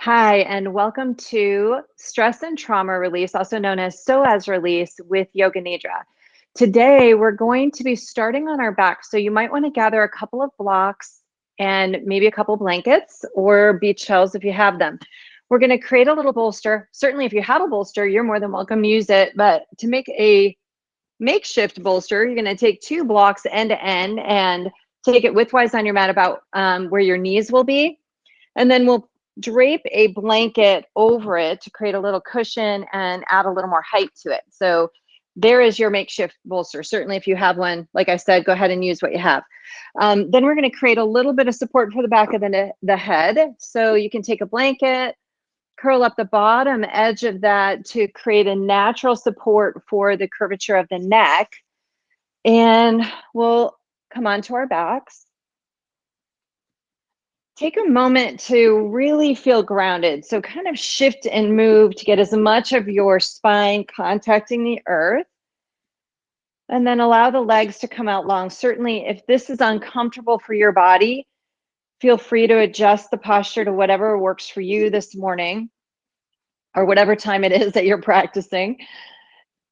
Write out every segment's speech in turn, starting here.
Hi, and welcome to Stress and Trauma Release, also known as SOAS Release with Yoga Nidra. Today, we're going to be starting on our back. So you might want to gather a couple of blocks and maybe a couple blankets or beach shells if you have them. We're going to create a little bolster. Certainly, if you have a bolster, you're more than welcome to use it. But to make a makeshift bolster, you're going to take 2 blocks end to end and take it widthwise on your mat about where your knees will be. And then we'll drape a blanket over it to create a little cushion and add a little more height to it. So there is your makeshift bolster. Certainly if you have one, like I said, go ahead and use what you have. Then we're going to create a little bit of support for the back of the head. So you can take a blanket, curl up the bottom edge of that to create a natural support for the curvature of the neck. And we'll come onto our backs. Take a moment to really feel grounded. So kind of shift and move to get as much of your spine contacting the earth. And then allow the legs to come out long. Certainly, if this is uncomfortable for your body, feel free to adjust the posture to whatever works for you this morning or whatever time it is that you're practicing.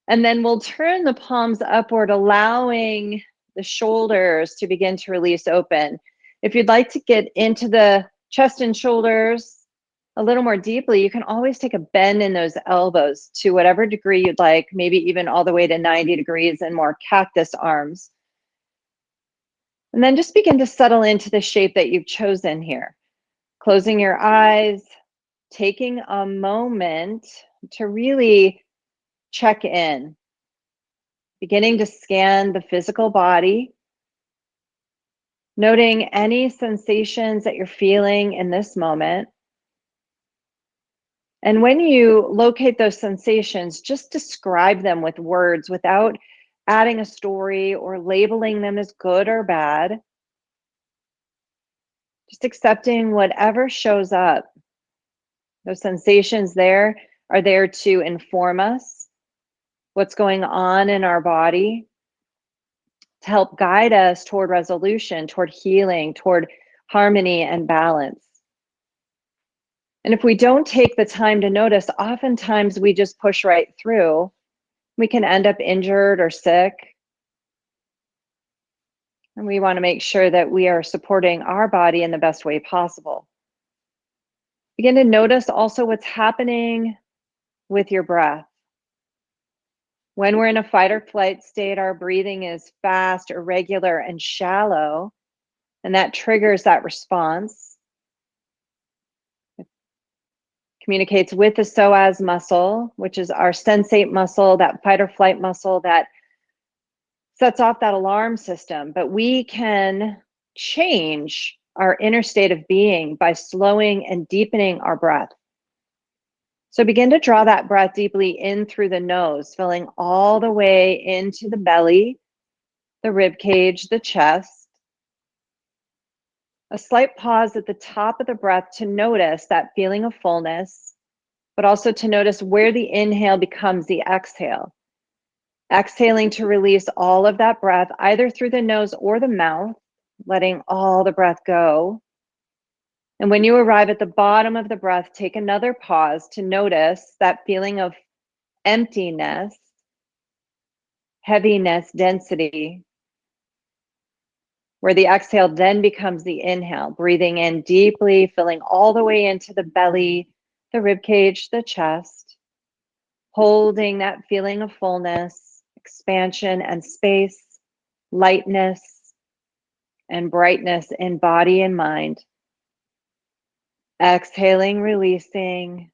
And then we'll turn the palms upward, allowing the shoulders to begin to release open. If you'd like to get into the chest and shoulders a little more deeply, you can always take a bend in those elbows to whatever degree you'd like, maybe even all the way to 90 degrees and more cactus arms. And then just begin to settle into the shape that you've chosen here. Closing your eyes, taking a moment to really check in. Beginning to scan the physical body, noting any sensations that you're feeling in this moment. And when you locate those sensations, just describe them with words without adding a story or labeling them as good or bad. Just accepting whatever shows up. Those sensations there are there to inform us what's going on in our body, to help guide us toward resolution, toward healing, toward harmony and balance. And if we don't take the time to notice, oftentimes we just push right through. We can end up injured or sick. And we want to make sure that we are supporting our body in the best way possible. Begin to notice also what's happening with your breath. When we're in a fight or flight state, our breathing is fast, irregular, and shallow, and that triggers that response. It communicates with the psoas muscle, which is our sensate muscle, that fight or flight muscle that sets off that alarm system. But we can change our inner state of being by slowing and deepening our breath. So begin to draw that breath deeply in through the nose, filling all the way into the belly, the rib cage, the chest. A slight pause at the top of the breath to notice that feeling of fullness, but also to notice where the inhale becomes the exhale. Exhaling to release all of that breath, either through the nose or the mouth, letting all the breath go. And when you arrive at the bottom of the breath, take another pause to notice that feeling of emptiness, heaviness, density, where the exhale then becomes the inhale, breathing in deeply, filling all the way into the belly, the rib cage, the chest, holding that feeling of fullness, expansion and space, lightness and brightness in body and mind. Exhaling, releasing,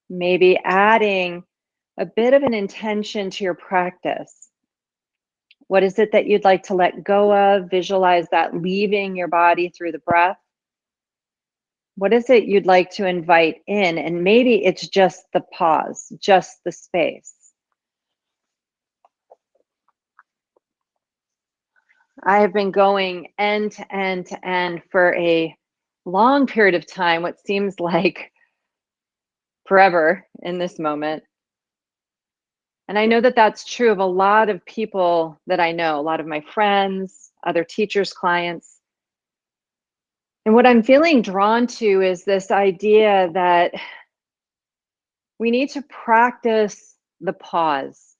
maybe adding a bit of an intention to your practice. What is it that you'd like to let go of? Visualize that leaving your body through the breath. What is it you'd like to invite in? And maybe it's just the pause, just the space. I have been going end to end to end for a long period of time, what seems like forever in this moment. And I know that that's true of a lot of people that I know, a lot of my friends, other teachers, clients. And what I'm feeling drawn to is this idea that we need to practice the pause.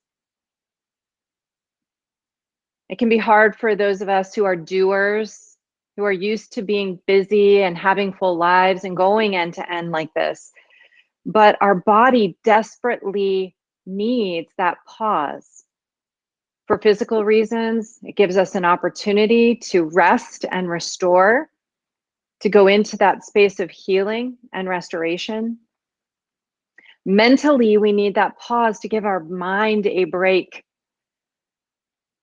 It can be hard for those of us who are doers, who are used to being busy and having full lives and going end to end like this. But our body desperately needs that pause. For physical reasons, it gives us an opportunity to rest and restore, to go into that space of healing and restoration. Mentally, we need that pause to give our mind a break,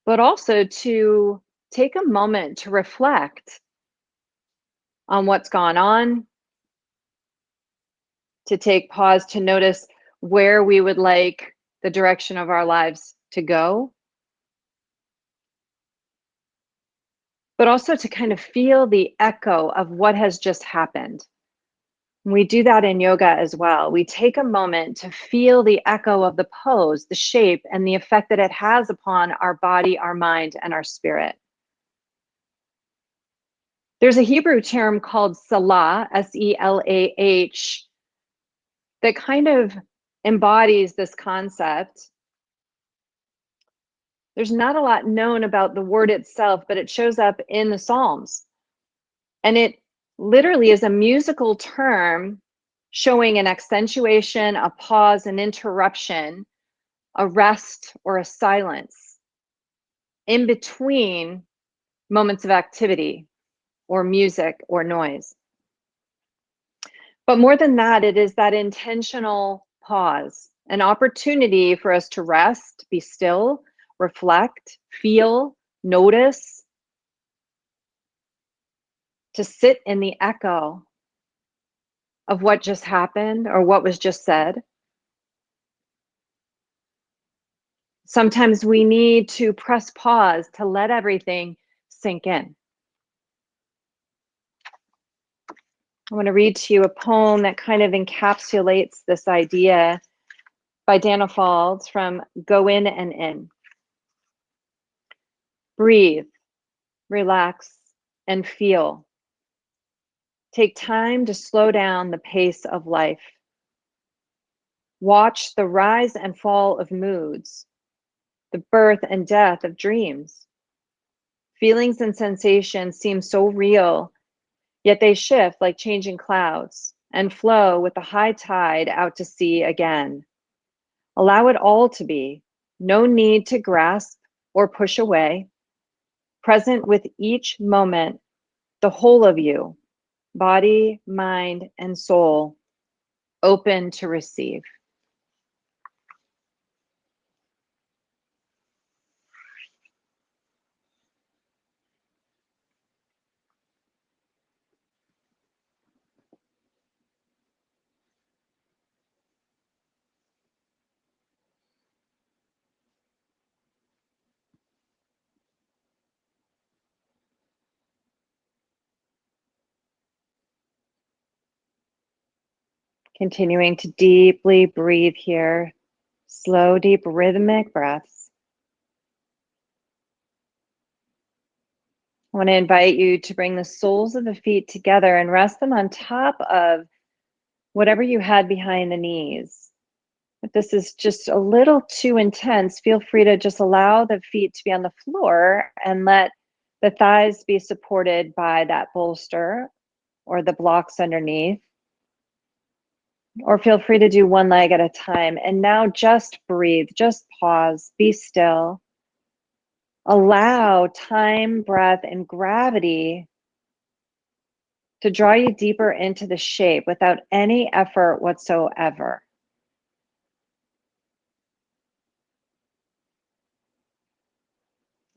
but also to take a moment to reflect on what's gone on, to take pause to notice where we would like the direction of our lives to go, but also to kind of feel the echo of what has just happened. We do that in yoga as well. We take a moment to feel the echo of the pose, the shape, and the effect that it has upon our body, our mind, and our spirit. There's a Hebrew term called Salah, Selah, that kind of embodies this concept. There's not a lot known about the word itself, but it shows up in the Psalms. And it literally is a musical term showing an accentuation, a pause, an interruption, a rest, or a silence in between moments of activity or music or noise. But more than that, it is that intentional pause, an opportunity for us to rest, be still, reflect, feel, notice, to sit in the echo of what just happened or what was just said. Sometimes we need to press pause to let everything sink in. I want to read to you a poem that kind of encapsulates this idea by Dana Falls from Go In and In. Breathe, relax, and feel. Take time to slow down the pace of life. Watch the rise and fall of moods, the birth and death of dreams. Feelings and sensations seem so real, yet they shift like changing clouds and flow with the high tide out to sea again. Allow it all to be. No need to grasp or push away. Present with each moment, the whole of you, body, mind, and soul, open to receive. Continuing to deeply breathe here, slow, deep, rhythmic breaths. I want to invite you to bring the soles of the feet together and rest them on top of whatever you had behind the knees. If this is just a little too intense, feel free to just allow the feet to be on the floor and let the thighs be supported by that bolster or the blocks underneath. Or feel free to do one leg at a time. And now just breathe, just pause, be still. Allow time, breath, and gravity to draw you deeper into the shape without any effort whatsoever.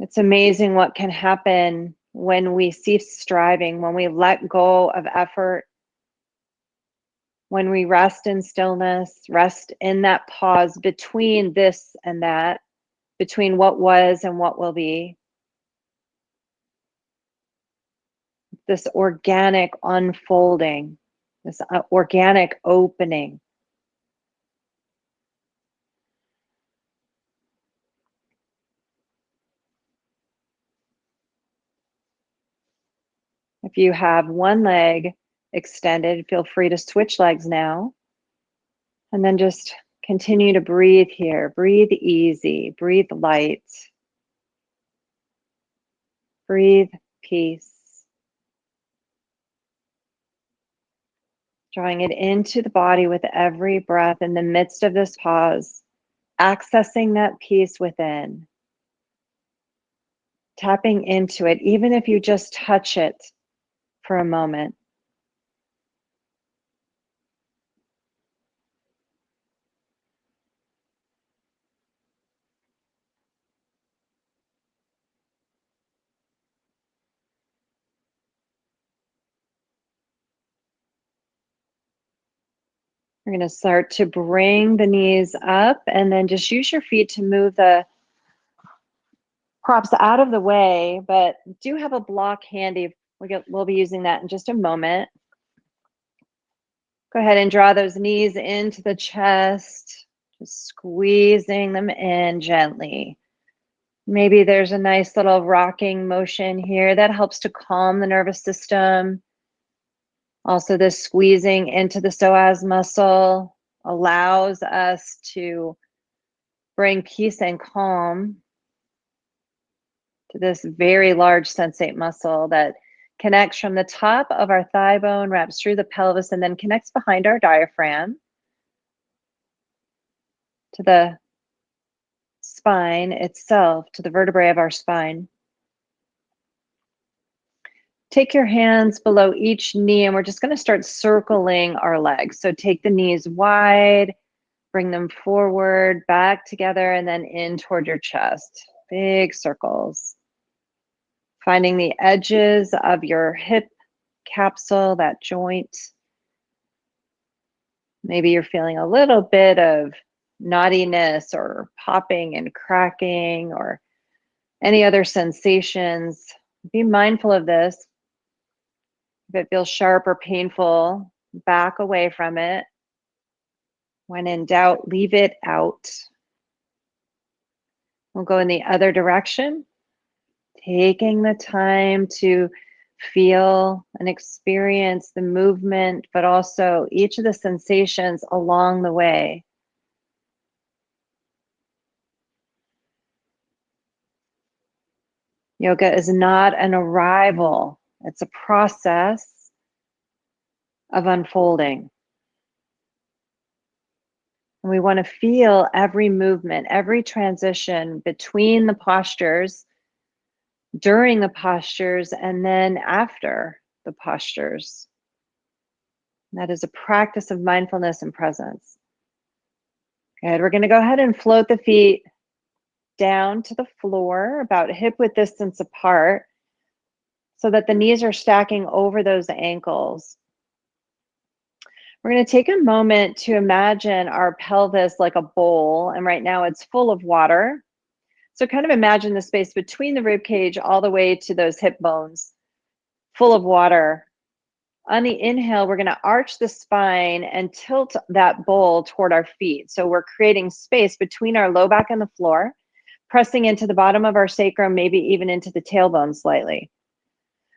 It's amazing what can happen when we cease striving, when we let go of effort, when we rest in stillness, rest in that pause between this and that, between what was and what will be. This organic unfolding, this organic opening. If you have one leg extended, feel free to switch legs now. And then just continue to breathe here. Breathe easy, breathe light, breathe peace. Drawing it into the body with every breath in the midst of this pause, accessing that peace within, tapping into it, even if you just touch it for a moment. We're going to start to bring the knees up and then just use your feet to move the props out of the way, but do have a block handy. We'll be using that in just a moment. Go ahead and draw those knees into the chest, just squeezing them in gently. Maybe there's a nice little rocking motion here that helps to calm the nervous system. Also, this squeezing into the psoas muscle allows us to bring peace and calm to this very large sensate muscle that connects from the top of our thigh bone, wraps through the pelvis, and then connects behind our diaphragm to the spine itself, to the vertebrae of our spine. Take your hands below each knee, and we're just going to start circling our legs. So take the knees wide, bring them forward, back together, and then in toward your chest. Big circles. Finding the edges of your hip capsule, that joint. Maybe you're feeling a little bit of knottiness or popping and cracking or any other sensations. Be mindful of this. If it feels sharp or painful, back away from it. When in doubt, leave it out. We'll go in the other direction, taking the time to feel and experience the movement, but also each of the sensations along the way. Yoga is not an arrival, it's a process of unfolding. And we want to feel every movement, every transition between the postures, during the postures, and then after the postures. That is a practice of mindfulness and presence. Good. We're going to go ahead and float the feet down to the floor, about hip width distance apart, so that the knees are stacking over those ankles. We're going to take a moment to imagine our pelvis like a bowl, and right now it's full of water. So kind of imagine the space between the rib cage all the way to those hip bones, full of water. On the inhale, we're going to arch the spine and tilt that bowl toward our feet. So we're creating space between our low back and the floor, pressing into the bottom of our sacrum, maybe even into the tailbone slightly.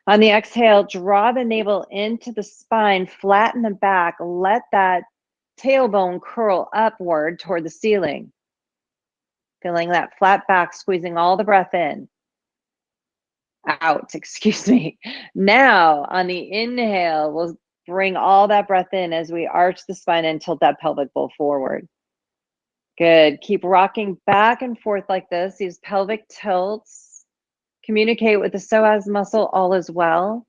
On the exhale, draw the navel into the spine, flatten the back, let that tailbone curl upward toward the ceiling. Feeling that flat back, squeezing all the breath in. Out, excuse me. Now, on the inhale, we'll bring all that breath in as we arch the spine and tilt that pelvic bowl forward. Good. Keep rocking back and forth like this. These pelvic tilts. Communicate with the psoas muscle, all is well.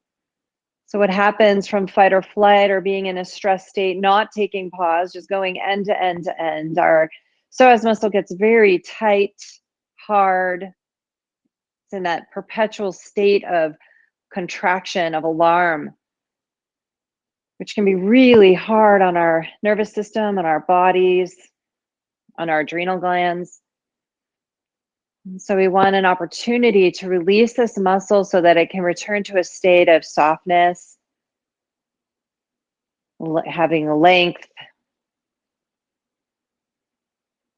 So what happens from fight or flight or being in a stress state, not taking pause, just going end to end to end, our psoas muscle gets very tight, hard. It's in that perpetual state of contraction, of alarm, which can be really hard on our nervous system, on our bodies, on our adrenal glands. And so we want an opportunity to release this muscle so that it can return to a state of softness, having length,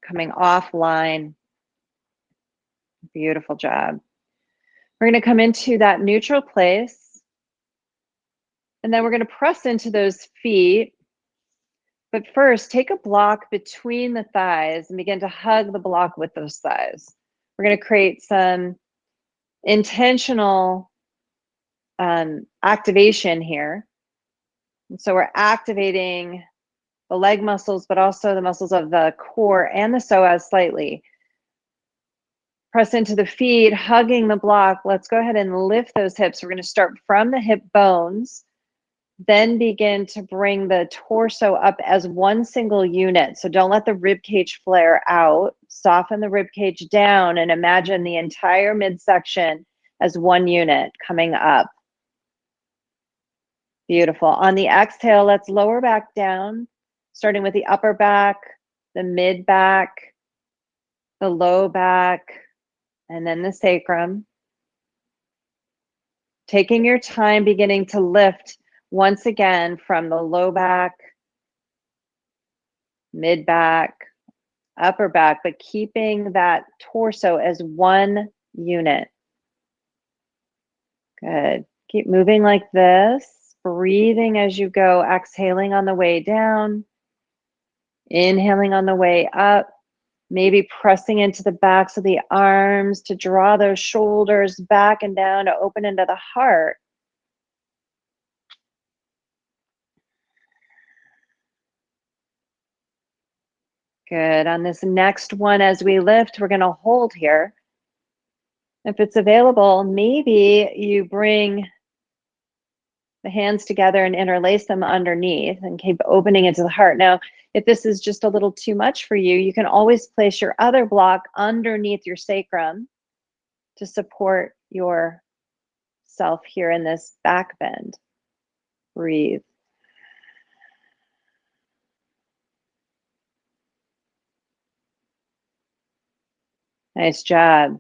coming offline. Beautiful job. We're going to come into that neutral place. And then we're going to press into those feet. But first, take a block between the thighs and begin to hug the block with those thighs. We're going to create some intentional activation here. And so we're activating the leg muscles, but also the muscles of the core and the psoas slightly. Press into the feet, hugging the block. Let's go ahead and lift those hips. We're going to start from the hip bones, then begin to bring the torso up as one single unit. So don't let the rib cage flare out. Soften the rib cage down and imagine the entire midsection as one unit coming up. Beautiful. On the exhale, let's lower back down, starting with the upper back, the mid back, the low back, and then the sacrum. Taking your time, beginning to lift once again from the low back, mid back, upper back, but keeping that torso as one unit. Good. Keep moving like this, breathing as you go, exhaling on the way down, inhaling on the way up, maybe pressing into the backs of the arms to draw those shoulders back and down to open into the heart. Good. On this next one, as we lift, we're going to hold here. If it's available, maybe you bring the hands together and interlace them underneath and keep opening into the heart. Now, if this is just a little too much for you, you can always place your other block underneath your sacrum to support yourself here in this back bend. Breathe. Nice job.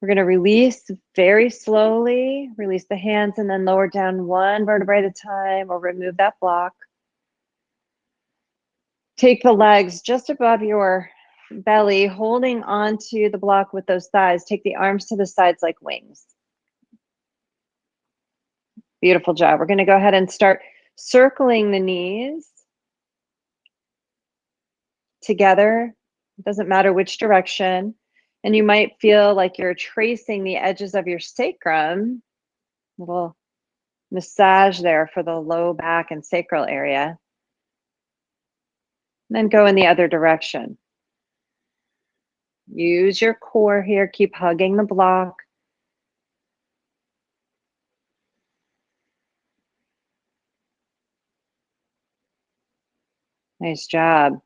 We're going to release very slowly, release the hands and then lower down one vertebrae at a time or remove that block. Take the legs just above your belly, holding onto the block with those thighs. Take the arms to the sides like wings. Beautiful job. We're going to go ahead and start circling the knees together. It doesn't matter which direction. And you might feel like you're tracing the edges of your sacrum. Little massage there for the low back and sacral area. And then go in the other direction. Use your core here. Keep hugging the block. Nice job.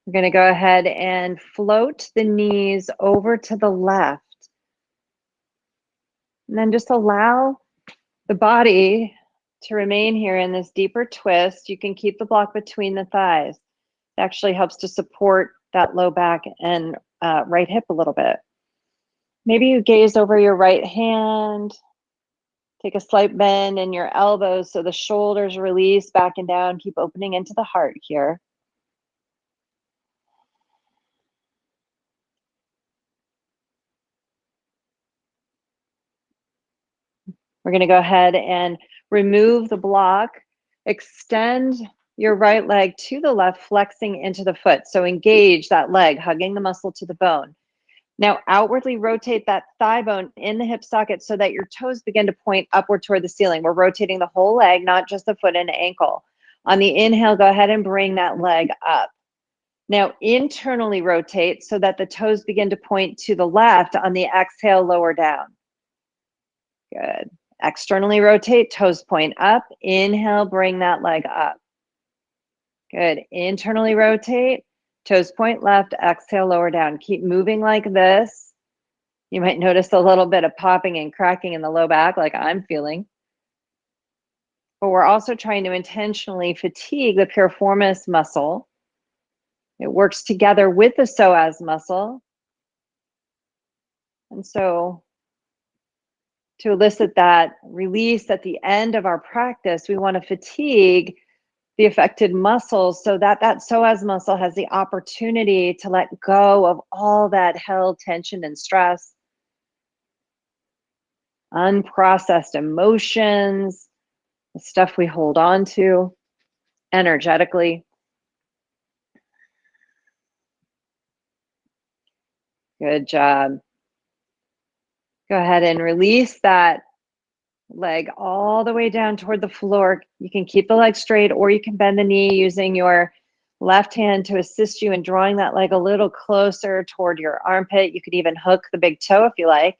We're going to go ahead and float the knees over to the left. And then just allow the body to remain here in this deeper twist. You can keep the block between the thighs. It actually helps to support that low back and right hip a little bit. Maybe you gaze over your right hand. Take a slight bend in your elbows so the shoulders release back and down. Keep opening into the heart here. We're going to go ahead and remove the block. Extend your right leg to the left, flexing into the foot. So engage that leg, hugging the muscle to the bone. Now outwardly rotate that thigh bone in the hip socket so that your toes begin to point upward toward the ceiling. We're rotating the whole leg, not just the foot and ankle. On the inhale, go ahead and bring that leg up. Now internally rotate so that the toes begin to point to the left. On the exhale, lower down. Good. Externally rotate, toes point up. Inhale, bring that leg up. Good. Internally rotate, toes point left. Exhale, lower down. Keep moving like this. You might notice a little bit of popping and cracking in the low back like I'm feeling. But we're also trying to intentionally fatigue the piriformis muscle. It works together with the psoas muscle. And so to elicit that release at the end of our practice, we want to fatigue the affected muscles so that that psoas muscle has the opportunity to let go of all that held tension and stress. unprocessed emotions, the stuff we hold on to energetically. Good job. Go ahead and release that leg all the way down toward the floor. You can keep the leg straight, or you can bend the knee using your left hand to assist you in drawing that leg a little closer toward your armpit. You could even hook the big toe if you like.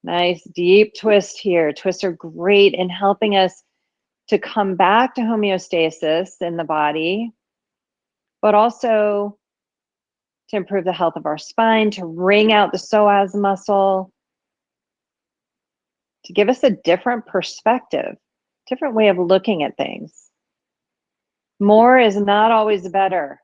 Nice deep twist here. Twists are great in helping us to come back to homeostasis in the body, but also to improve the health of our spine, to wring out the psoas muscle, to give us a different perspective, different way of looking at things. More is not always better.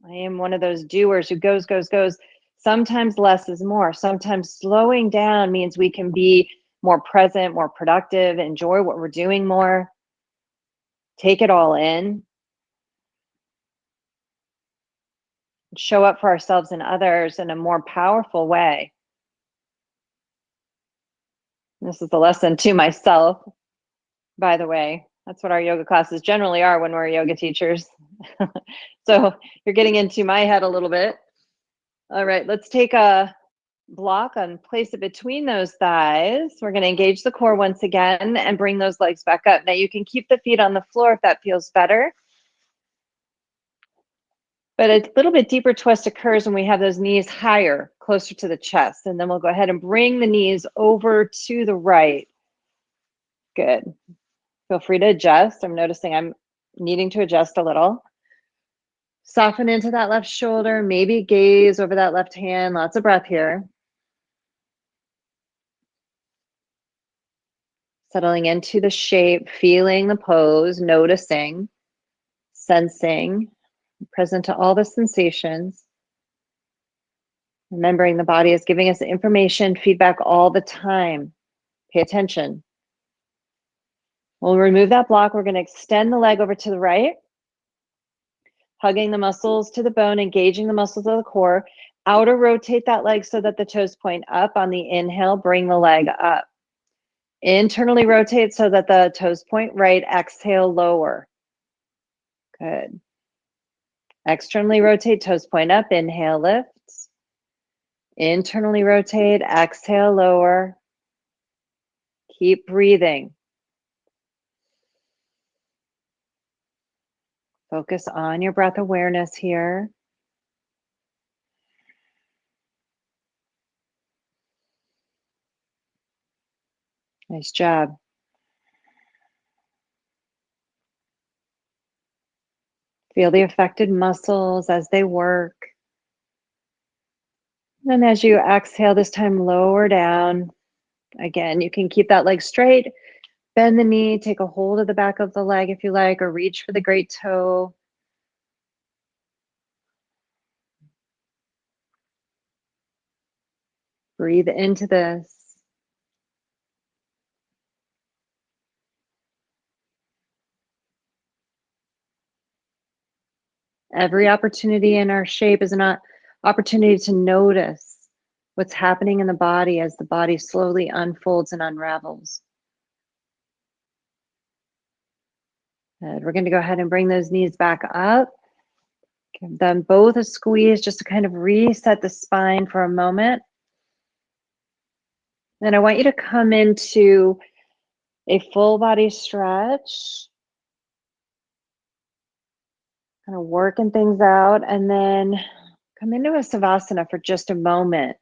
I am one of those doers who goes, goes, goes. Sometimes less is more. Sometimes slowing down means we can be more present, more productive, enjoy what we're doing more, take it all in, show up for ourselves and others in a more powerful way. This is a lesson to myself, by the way. That's what our yoga classes generally are when we're yoga teachers. So you're getting into my head a little bit. All right, let's take a block and place it between those thighs. We're going to engage the core once again and bring those legs back up. Now you can keep the feet on the floor if that feels better. But a little bit deeper twist occurs when we have those knees higher, closer to the chest. And then we'll go ahead and bring the knees over to the right. Good. Feel free to adjust. I'm noticing I'm needing to adjust a little. Soften into that left shoulder, maybe gaze over that left hand. Lots of breath here. Settling into the shape, feeling the pose, noticing, sensing, present to all the sensations. Remembering the body is giving us information, feedback all the time. Pay attention. We'll remove that block. We're going to extend the leg over to the right, hugging the muscles to the bone, engaging the muscles of the core. Outer rotate that leg so that the toes point up. On the inhale, bring the leg up. Internally rotate so that the toes point right. Exhale, lower. Good. Externally rotate, toes point up. Inhale, lifts. Internally rotate, exhale, lower. Keep breathing. Focus on your breath awareness here. Nice job. Feel the affected muscles as they work. And as you exhale, this time lower down. Again, you can keep that leg straight, bend the knee, take a hold of the back of the leg if you like, or reach for the great toe. Breathe into this. Every opportunity in our shape is an opportunity to notice what's happening in the body as the body slowly unfolds and unravels. Good. We're going to go ahead and bring those knees back up. Give them both a squeeze just to kind of reset the spine for a moment. Then I want you to come into a full body stretch, kind of working things out, and then come into a savasana for just a moment.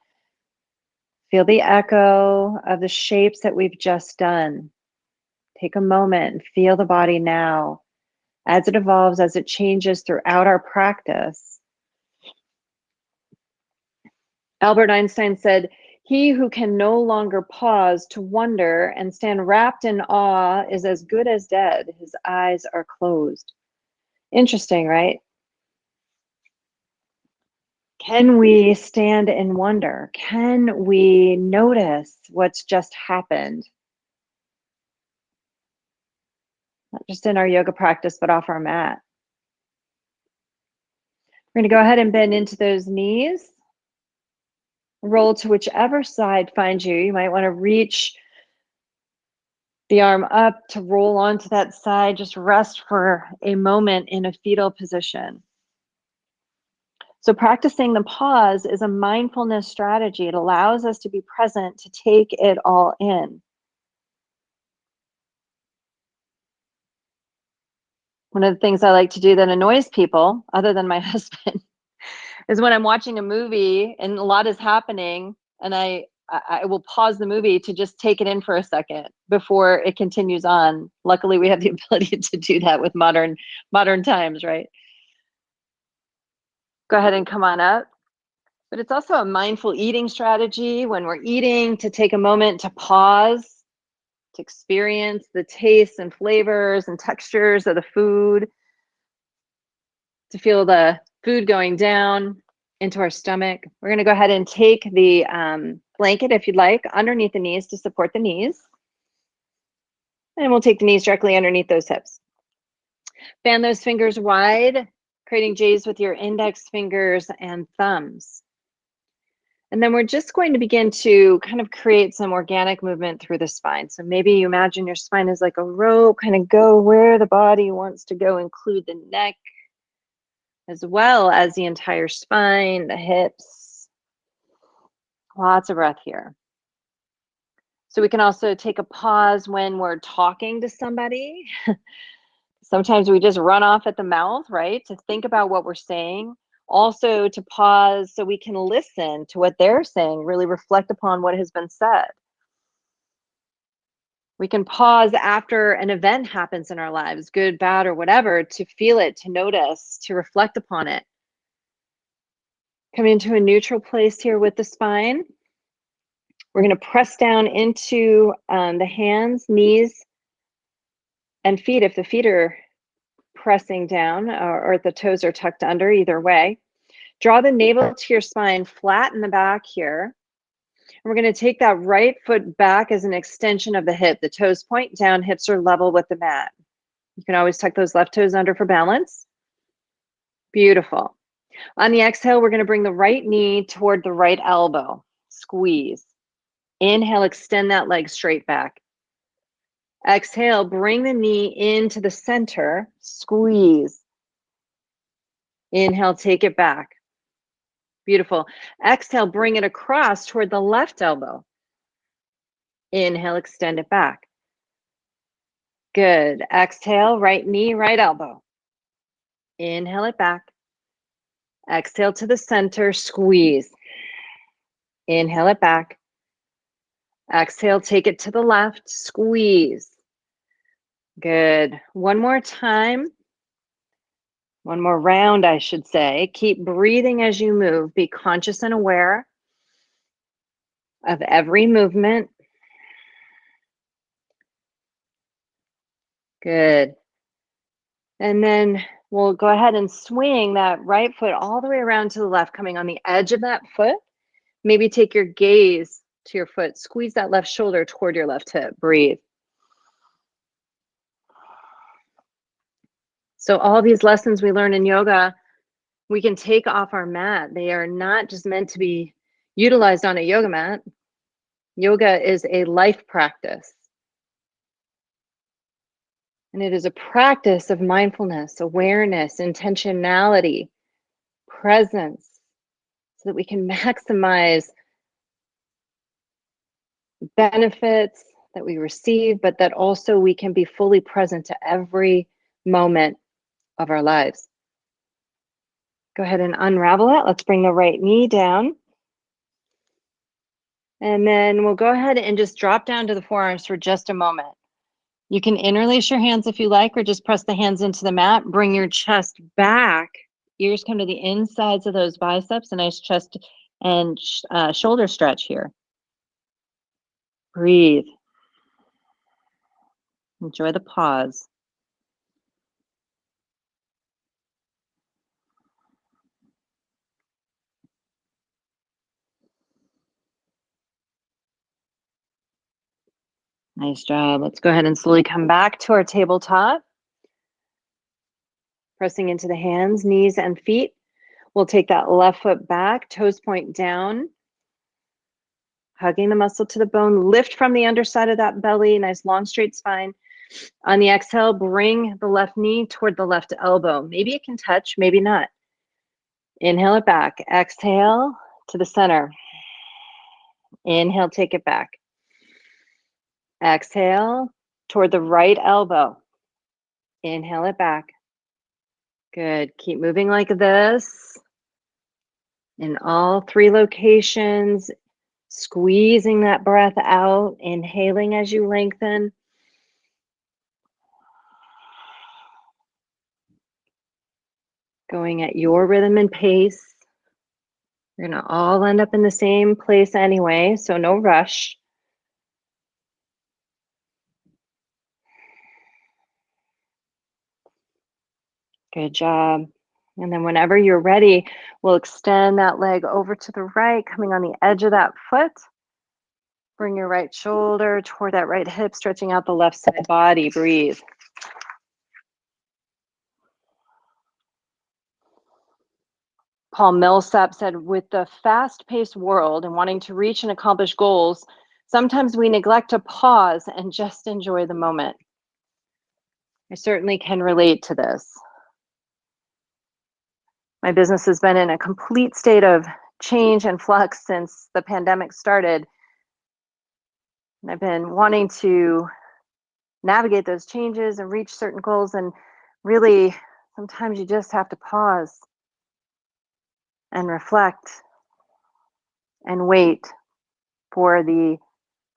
Feel the echo of the shapes that we've just done. Take a moment and feel the body now as it evolves, as it changes throughout our practice. Albert Einstein said, "He who can no longer pause to wonder and stand wrapped in awe is as good as dead. His eyes are closed." Interesting, right? Can we stand in wonder? Can we notice what's just happened? Not just in our yoga practice, but off our mat. We're going to go ahead and bend into those knees. Roll to whichever side finds you. You might want to reach the arm up to roll onto that side. Just rest for a moment in a fetal position. So practicing the pause is a mindfulness strategy. It allows us to be present, to take it all in. One of the things I like to do that annoys people, other than my husband, is when I'm watching a movie and a lot is happening, and I will pause the movie to just take it in for a second before it continues on. Luckily, we have the ability to do that with modern times, right? Go ahead and come on up. But it's also a mindful eating strategy when we're eating, to take a moment to pause, to experience the tastes and flavors and textures of the food, to feel the food going down into our stomach. We're going to go ahead and take the blanket, if you'd like, underneath the knees to support the knees. And we'll take the knees directly underneath those hips. Fan those fingers wide, creating J's with your index fingers and thumbs. And then we're just going to begin to kind of create some organic movement through the spine. So maybe you imagine your spine is like a rope, kind of go where the body wants to go, include the neck, as well as the entire spine, the hips. Lots of breath here. So we can also take a pause when we're talking to somebody. Sometimes we just run off at the mouth, right? To think about what we're saying. Also to pause so we can listen to what they're saying, really reflect upon what has been said. We can pause after an event happens in our lives, good, bad, or whatever, to feel it, to notice, to reflect upon it. Come into a neutral place here with the spine. We're going to press down into the hands, knees, and feet if the feet are pressing down or the toes are tucked under, either way. Draw the navel to your spine, flatten the back here. And we're going to take that right foot back as an extension of the hip. The toes point down, hips are level with the mat. You can always tuck those left toes under for balance. Beautiful. On the exhale, we're going to bring the right knee toward the right elbow. Squeeze. Inhale, extend that leg straight back. Exhale, bring the knee into the center. Squeeze. Inhale, take it back. Beautiful. Exhale, bring it across toward the left elbow. Inhale, extend it back. Good. Exhale, right knee, right elbow. Inhale it back. Exhale to the center, squeeze. Inhale it back. Exhale, take it to the left, squeeze. Good. One more time. One more round, I should say. Keep breathing as you move. Be conscious and aware of every movement. Good. And then we'll go ahead and swing that right foot all the way around to the left, coming on the edge of that foot. Maybe take your gaze to your foot. Squeeze that left shoulder toward your left hip. Breathe. So all these lessons we learn in yoga, we can take off our mat. They are not just meant to be utilized on a yoga mat. Yoga is a life practice. And it is a practice of mindfulness, awareness, intentionality, presence, so that we can maximize benefits that we receive, but that also we can be fully present to every moment of our lives. Go ahead and unravel it. Let's bring the right knee down. And then we'll go ahead and just drop down to the forearms for just a moment. You can interlace your hands if you like, or just press the hands into the mat. Bring your chest back. Ears come to the insides of those biceps. A nice chest and shoulder stretch here. Breathe. Enjoy the pause. Nice job. Let's go ahead and slowly come back to our tabletop. Pressing into the hands, knees, and feet. We'll take that left foot back, toes point down. Hugging the muscle to the bone. Lift from the underside of that belly. Nice long straight spine. On the exhale, bring the left knee toward the left elbow. Maybe it can touch, maybe not. Inhale it back. Exhale to the center. Inhale, take it back. Exhale toward the right elbow. Inhale it back. Good. Keep moving like this in all 3 locations. Squeezing that breath out. Inhaling as you lengthen. Going at your rhythm and pace. You're going to all end up in the same place anyway, so no rush. Good job. And then whenever you're ready, we'll extend that leg over to the right, coming on the edge of that foot. Bring your right shoulder toward that right hip, stretching out the left side body. Breathe. Paul Millsap said, with the fast-paced world and wanting to reach and accomplish goals, sometimes we neglect to pause and just enjoy the moment. I certainly can relate to this. My business has been in a complete state of change and flux since the pandemic started. And I've been wanting to navigate those changes and reach certain goals. And really, sometimes you just have to pause and reflect and wait for the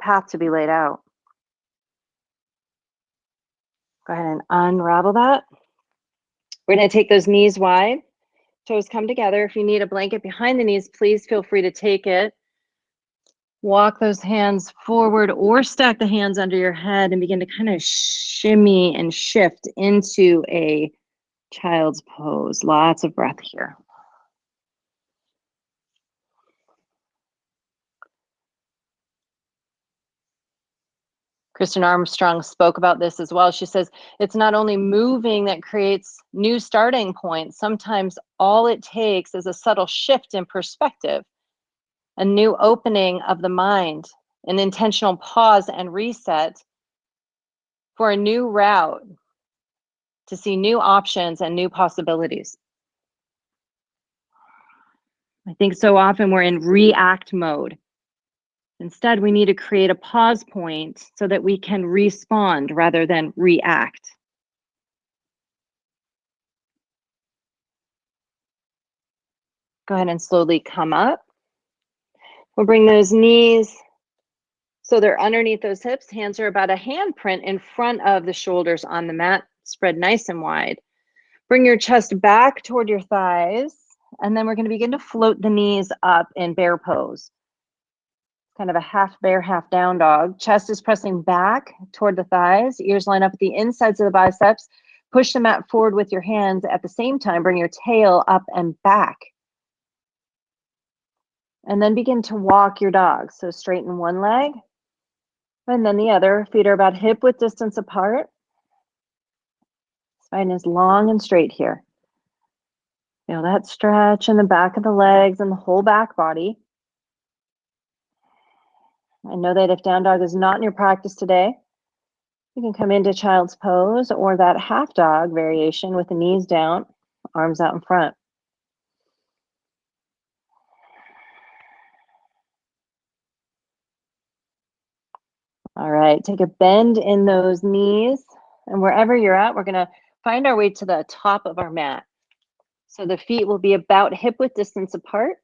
path to be laid out. Go ahead and unravel that. We're going to take those knees wide. Toes come together. If you need a blanket behind the knees, please feel free to take it. Walk those hands forward or stack the hands under your head and begin to kind of shimmy and shift into a child's pose. Lots of breath here. Kristen Armstrong spoke about this as well. She says, it's not only moving that creates new starting points. Sometimes all it takes is a subtle shift in perspective, a new opening of the mind, an intentional pause and reset for a new route to see new options and new possibilities. I think so often we're in react mode. Instead, we need to create a pause point so that we can respond rather than react. Go ahead and slowly come up. We'll bring those knees so they're underneath those hips. Hands are about a handprint in front of the shoulders on the mat. Spread nice and wide. Bring your chest back toward your thighs. And then we're going to begin to float the knees up in bear pose. Kind of a half bear, half down dog. Chest is pressing back toward the thighs. Ears line up at the insides of the biceps. Push the mat forward with your hands. At the same time, bring your tail up and back. And then begin to walk your dog. So straighten one leg and then the other. Feet are about hip width distance apart. Spine is long and straight here. Feel that stretch in the back of the legs and the whole back body. I know that if down dog is not in your practice today, you can come into child's pose or that half dog variation with the knees down, arms out in front. All right, take a bend in those knees, and wherever you're at, we're gonna find our way to the top of our mat. So the feet will be about hip width distance apart.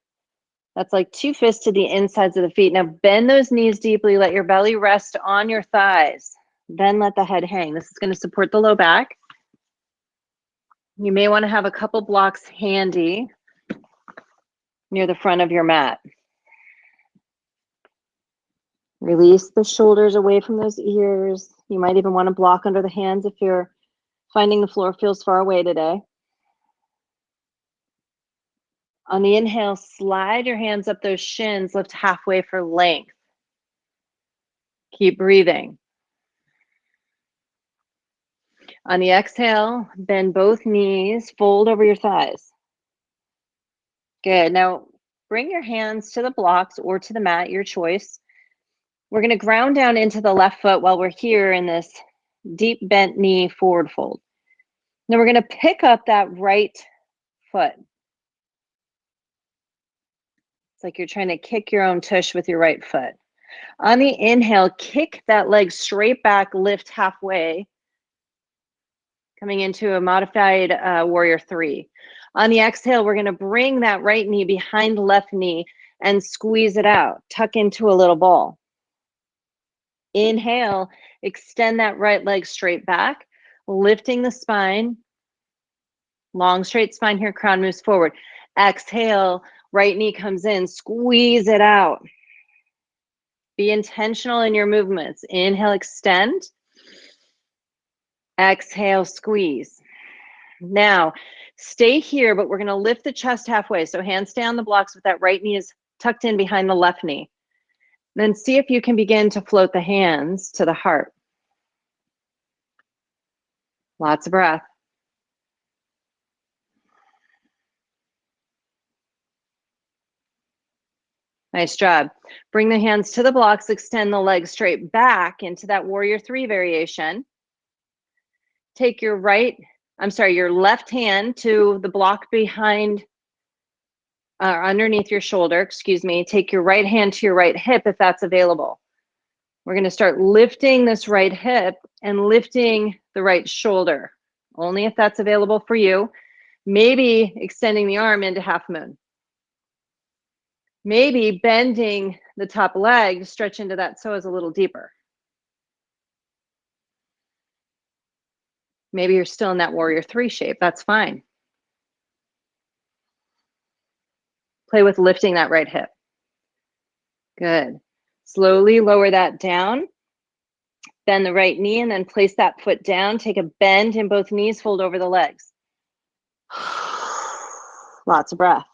That's like 2 fists to the insides of the feet. Now bend those knees deeply, let your belly rest on your thighs, then let the head hang. This is gonna support the low back. You may wanna have a couple blocks handy near the front of your mat. Release the shoulders away from those ears. You might even want to block under the hands if you're finding the floor feels far away today. On the inhale, slide your hands up those shins, lift halfway for length. Keep breathing. On the exhale, bend both knees, fold over your thighs. Good. Now bring your hands to the blocks or to the mat, your choice. We're going to ground down into the left foot while we're here in this deep bent knee forward fold. Now we're going to pick up that right foot. It's like you're trying to kick your own tush with your right foot. On the inhale, kick that leg straight back, lift halfway, coming into a modified warrior 3. On the exhale, we're going to bring that right knee behind the left knee and squeeze it out. Tuck into a little ball. Inhale, extend that right leg straight back, lifting the spine. Long straight spine here, crown moves forward. Exhale, right knee comes in, squeeze it out. Be intentional in your movements. Inhale, extend. Exhale, squeeze. Now, stay here, but we're going to lift the chest halfway. So hands stay on the blocks with that right knee is tucked in behind the left knee. Then see if you can begin to float the hands to the heart. Lots of breath. Nice job. Bring the hands to the blocks, extend the legs straight back into that warrior 3 variation. Take your left hand to the block behind, underneath your shoulder, excuse me. Take your right hand to your right hip if that's available. We're going to start lifting this right hip and lifting the right shoulder, only if that's available for you. Maybe extending the arm into half moon. Maybe bending the top leg to stretch into that psoas a little deeper. Maybe you're still in that warrior 3 shape. That's fine. Play with lifting that right hip. Good. Slowly lower that down. Bend the right knee and then place that foot down. Take a bend in both knees, fold over the legs. Lots of breath.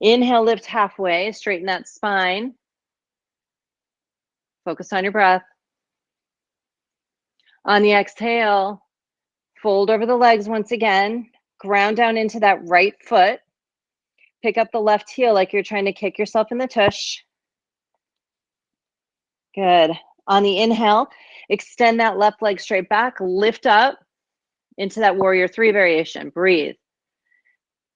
Inhale, lift halfway, straighten that spine. Focus on your breath. On the exhale, fold over the legs once again. Ground down into that right foot. Pick up the left heel like you're trying to kick yourself in the tush. Good. On the inhale, extend that left leg straight back. Lift up into that warrior 3 variation. Breathe.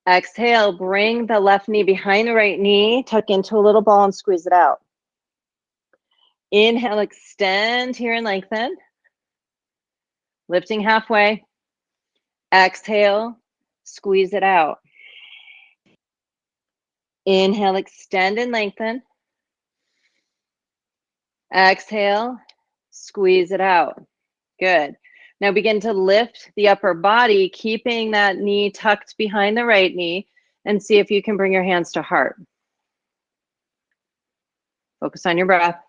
Exhale, bring the left knee behind the right knee. Tuck into a little ball and squeeze it out. Inhale, extend here and lengthen. Lifting halfway. Exhale, squeeze it out. Inhale, extend and lengthen. Exhale, squeeze it out. Good. Now begin to lift the upper body, keeping that knee tucked behind the right knee, and see if you can bring your hands to heart. Focus on your breath.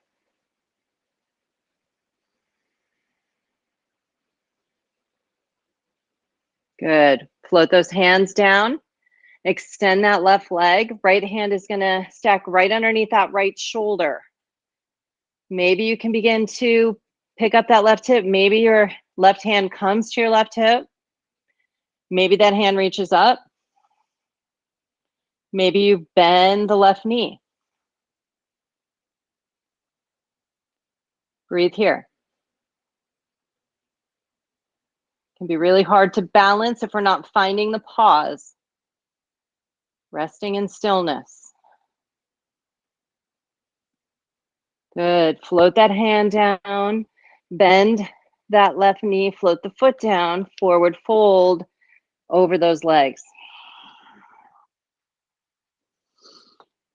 Good. Float those hands down. Extend that left leg. Right hand is going to stack right underneath that right shoulder. Maybe you can begin to pick up that left hip. Maybe your left hand comes to your left hip. Maybe that hand reaches up. Maybe you bend the left knee. Breathe here. It can be really hard to balance if we're not finding the pause. Resting in stillness. Good. Float that hand down. Bend that left knee. Float the foot down. Forward fold over those legs.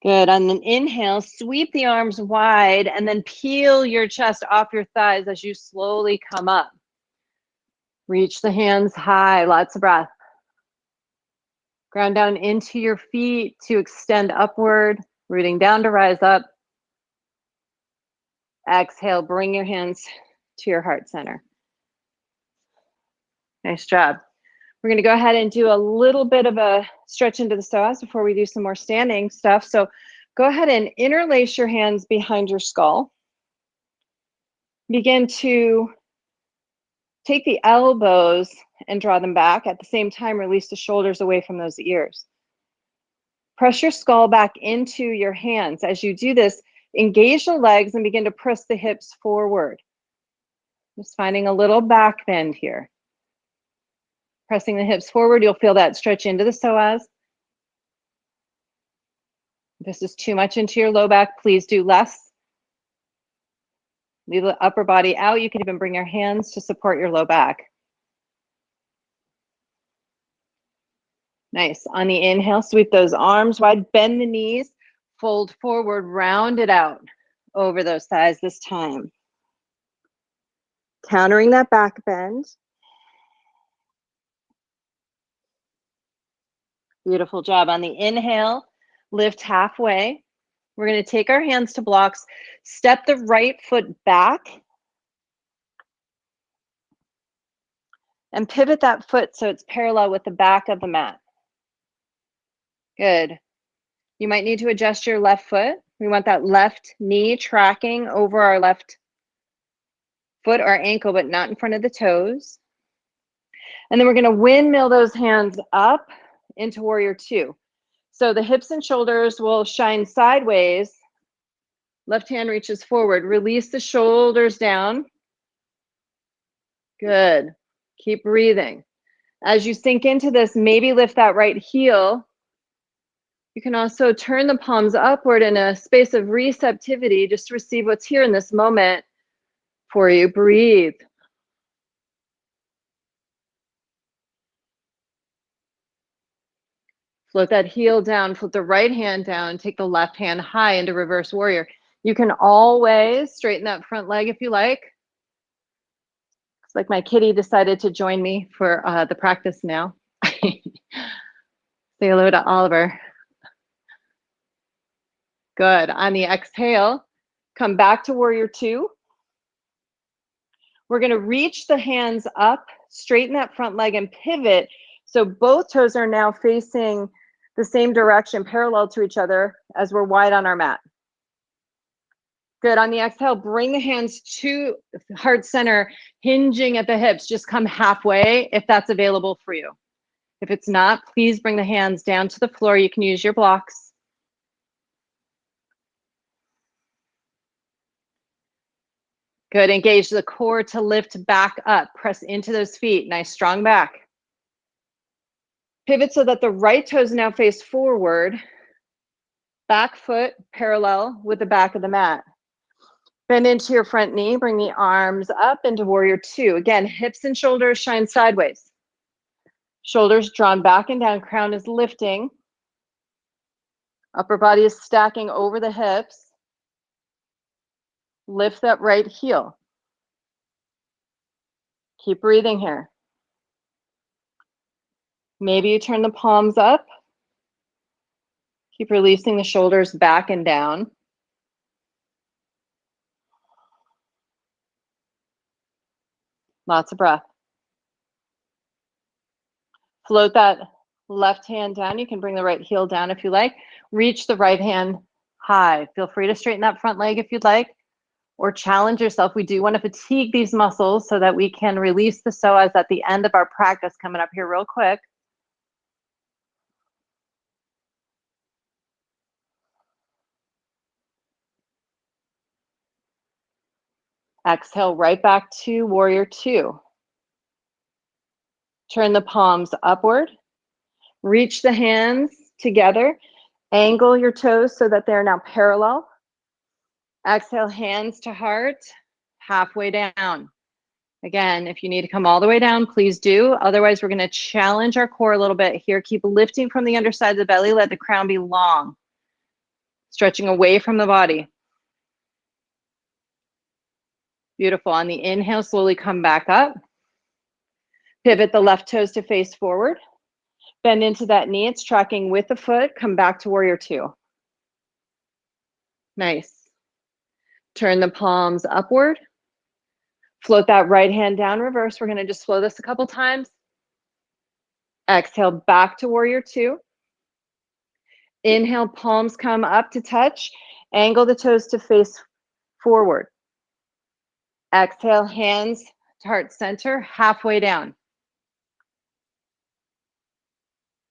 Good. On an inhale, sweep the arms wide and then peel your chest off your thighs as you slowly come up. Reach the hands high. Lots of breath. Ground down into your feet to extend upward, rooting down to rise up. Exhale, bring your hands to your heart center. Nice job. We're going to go ahead and do a little bit of a stretch into the psoas before we do some more standing stuff. So go ahead and interlace your hands behind your skull. Begin to take the elbows and draw them back. At the same time, release the shoulders away from those ears. Press your skull back into your hands. As you do this, Engage the legs and begin to press the hips forward. Just finding a little back bend here. Pressing the hips forward, you'll feel that stretch into the psoas. If this is too much into your low back, please do less. Leave the upper body out. You can even bring your hands to support your low back. Nice. On the inhale, sweep those arms wide, bend the knees, fold forward, round it out over those thighs this time. Countering that back bend. Beautiful job. On the inhale, lift halfway. We're going to take our hands to blocks, step the right foot back, and pivot that foot so it's parallel with the back of the mat. Good. You might need to adjust your left foot. We want that left knee tracking over our left foot or ankle, but not in front of the toes. And then we're going to windmill those hands up into warrior two. So the hips and shoulders will shine sideways. Left hand reaches forward. Release the shoulders down. Good. Keep breathing. As you sink into this, maybe lift that right heel. You can also turn the palms upward in a space of receptivity. Just receive what's here in this moment for you. Breathe. Float that heel down, float the right hand down, take the left hand high into reverse warrior. You can always straighten that front leg if you like. Looks like my kitty decided to join me for the practice now. Say hello to Oliver. Good. On the exhale, come back to warrior two. We're going to reach the hands up, straighten that front leg and pivot. So both toes are now facing the same direction, parallel to each other as we're wide on our mat. Good. On the exhale, bring the hands to heart center, hinging at the hips. Just come halfway if that's available for you. If it's not, please bring the hands down to the floor. You can use your blocks. Good. Engage the core to lift back up. Press into those feet. Nice strong back. Pivot so that the right toes now face forward. Back foot parallel with the back of the mat. Bend into your front knee. Bring the arms up into warrior two. Again, hips and shoulders shine sideways. Shoulders drawn back and down. Crown is lifting. Upper body is stacking over the hips. Lift that right heel. Keep breathing here. Maybe you turn the palms up. Keep releasing the shoulders back and down. Lots of breath. Float that left hand down. You can bring the right heel down if you like. Reach the right hand high. Feel free to straighten that front leg if you'd like, or challenge yourself. We do want to fatigue these muscles so that we can release the psoas at the end of our practice coming up here real quick. Exhale right back to warrior two. Turn the palms upward. Reach the hands together. Angle your toes so that they're now parallel. Exhale, hands to heart, halfway down. Again, if you need to come all the way down, please do. Otherwise, we're going to challenge our core a little bit here. Keep lifting from the underside of the belly. Let the crown be long. Stretching away from the body. Beautiful. On the inhale, slowly come back up. Pivot the left toes to face forward. Bend into that knee. It's tracking with the foot. Come back to warrior two. Nice. Turn the palms upward. Float that right hand down, reverse. We're going to just flow this a couple times. Exhale, back to warrior two. Inhale, palms come up to touch. Angle the toes to face forward. Exhale, hands to heart center, halfway down.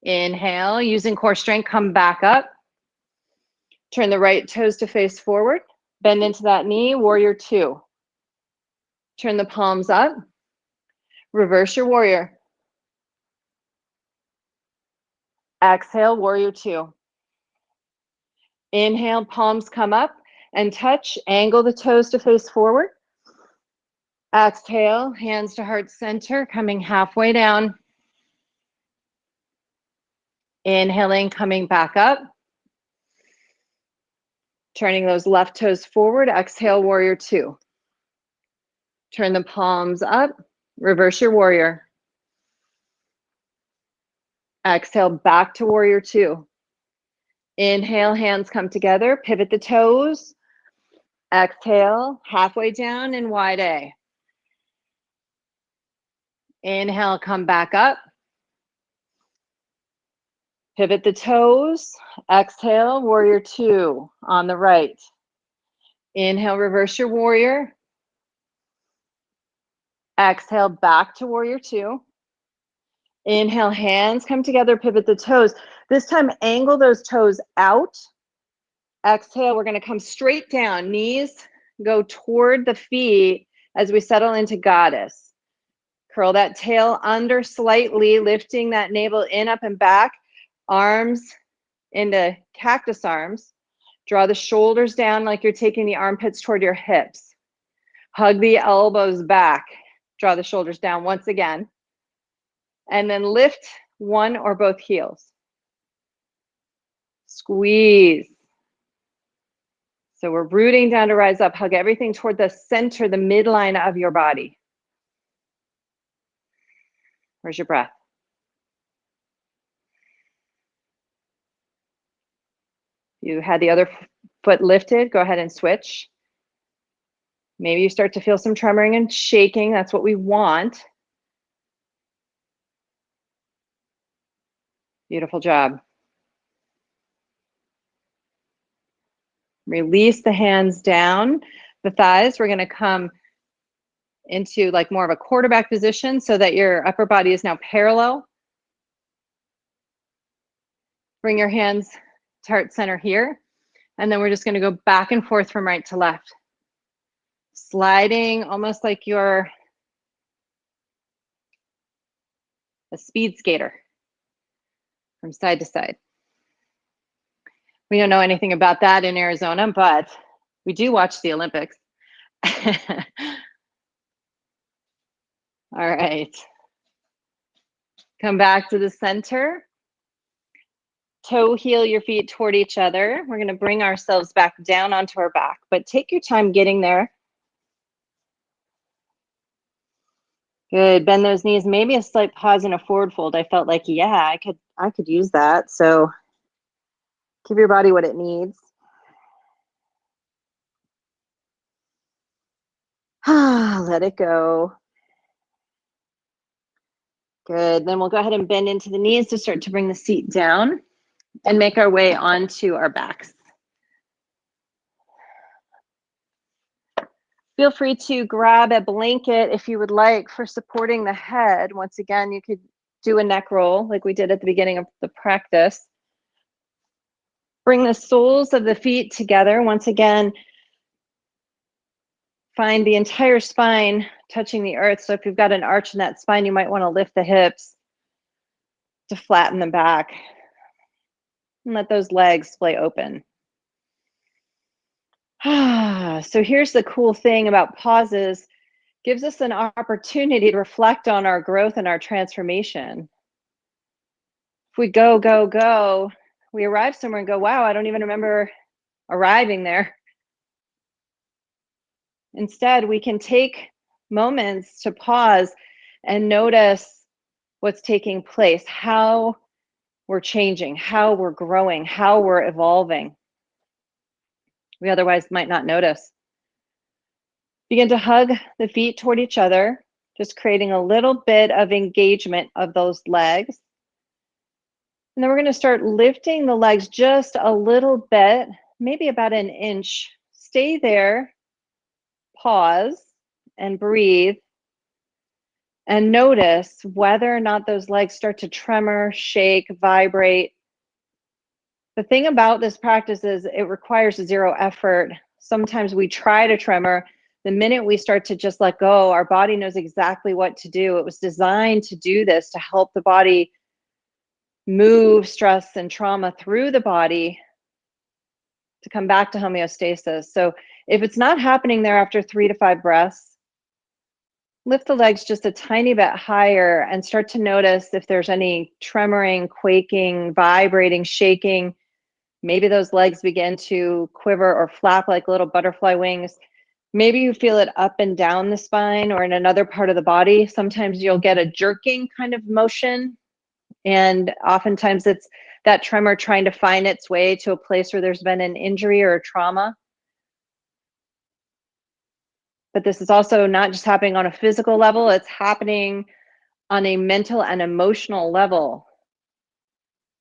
Inhale, using core strength, come back up. Turn the right toes to face forward. Bend into that knee, warrior two. Turn the palms up. Reverse your warrior. Exhale, warrior two. Inhale, palms come up and touch. Angle the toes to face forward. Exhale, hands to heart center, coming halfway down. Inhaling, coming back up. Turning those left toes forward. Exhale, warrior two. Turn the palms up. Reverse your warrior. Exhale, back to warrior two. Inhale, hands come together. Pivot the toes. Exhale, halfway down in wide A. Inhale, come back up. Pivot the toes. Exhale, warrior two on the right. Inhale, reverse your warrior. Exhale, back to warrior two. Inhale, hands come together, pivot the toes. This time, angle those toes out. Exhale, we're going to come straight down. Knees go toward the feet as we settle into goddess. Curl that tail under slightly, lifting that navel in, up, and back. Arms into cactus arms. Draw the shoulders down like you're taking the armpits toward your hips. Hug the elbows back. Draw the shoulders down once again. And then lift one or both heels. Squeeze. So we're rooting down to rise up. Hug everything toward the center, the midline of your body. Where's your breath? You had the other foot lifted. Go ahead and switch. Maybe you start to feel some tremoring and shaking. That's what we want. Beautiful job. Release the hands down, the thighs. We're going to come into like more of a quarterback position so that your upper body is now parallel. Bring your hands to heart center here. And then we're just going to go back and forth from right to left. Sliding almost like you're a speed skater from side to side. We don't know anything about that in Arizona, but we do watch the Olympics. All right. Come back to the center. Toe heel your feet toward each other. We're going to bring ourselves back down onto our back, but take your time getting there. Good. Bend those knees. Maybe a slight pause in a forward fold. I felt like, yeah, I could use that. So give your body what it needs. Let it go. Good. Then we'll go ahead and bend into the knees to start to bring the seat down and make our way onto our backs. Feel free to grab a blanket if you would like for supporting the head. Once again, you could do a neck roll like we did at the beginning of the practice. Bring the soles of the feet together. Once again, find the entire spine touching the earth. So if you've got an arch in that spine, you might want to lift the hips to flatten them back. And let those legs splay open. So here's the cool thing about pauses. Gives us an opportunity to reflect on our growth and our transformation. If we go, go, go, we arrive somewhere and go, wow, I don't even remember arriving there. Instead, we can take moments to pause and notice what's taking place, how we're changing, how we're growing, how we're evolving. We otherwise might not notice. Begin to hug the feet toward each other, just creating a little bit of engagement of those legs. And then we're going to start lifting the legs just a little bit, maybe about an inch. Stay there, pause, and breathe. And notice whether or not those legs start to tremor, shake, vibrate. The thing about this practice is it requires zero effort. sometimes we try to tremor. The minute we start to just let go, our body knows exactly what to do. It was designed to do this, to help the body move stress and trauma through the body to come back to homeostasis. So if it's not happening there after 3 to 5 breaths, lift the legs just a tiny bit higher and start to notice if there's any tremoring, quaking, vibrating, shaking. Maybe those legs begin to quiver or flap like little butterfly wings. Maybe you feel it up and down the spine or in another part of the body. Sometimes you'll get a jerking kind of motion. And oftentimes it's that tremor trying to find its way to a place where there's been an injury or a trauma. But this is also not just happening on a physical level, it's happening on a mental and emotional level.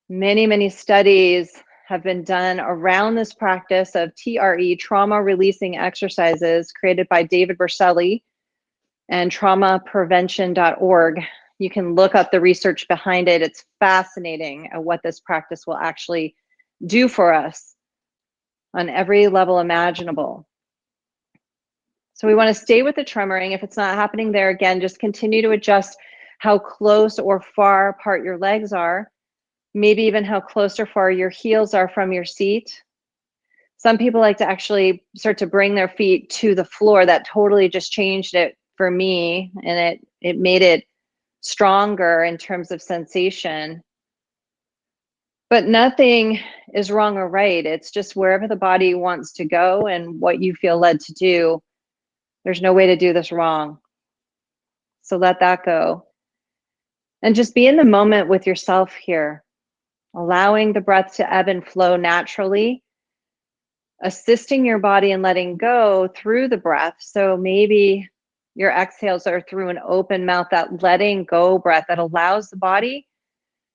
Many, many studies have been done around this practice of TRE, trauma releasing exercises, created by David Berceli and traumaprevention.org. You can look up the research behind it. It's fascinating at what this practice will actually do for us on every level imaginable. So we want to stay with the tremoring. If it's not happening there, again, just continue to adjust how close or far apart your legs are, maybe even how close or far your heels are from your seat. Some people like to actually start to bring their feet to the floor. That totally just changed it for me, and it made it stronger in terms of sensation. But nothing is wrong or right. It's just wherever the body wants to go and what you feel led to do. There's no way to do this wrong. So let that go. And just be in the moment with yourself here, allowing the breath to ebb and flow naturally, assisting your body in letting go through the breath. So maybe your exhales are through an open mouth, that letting go breath that allows the body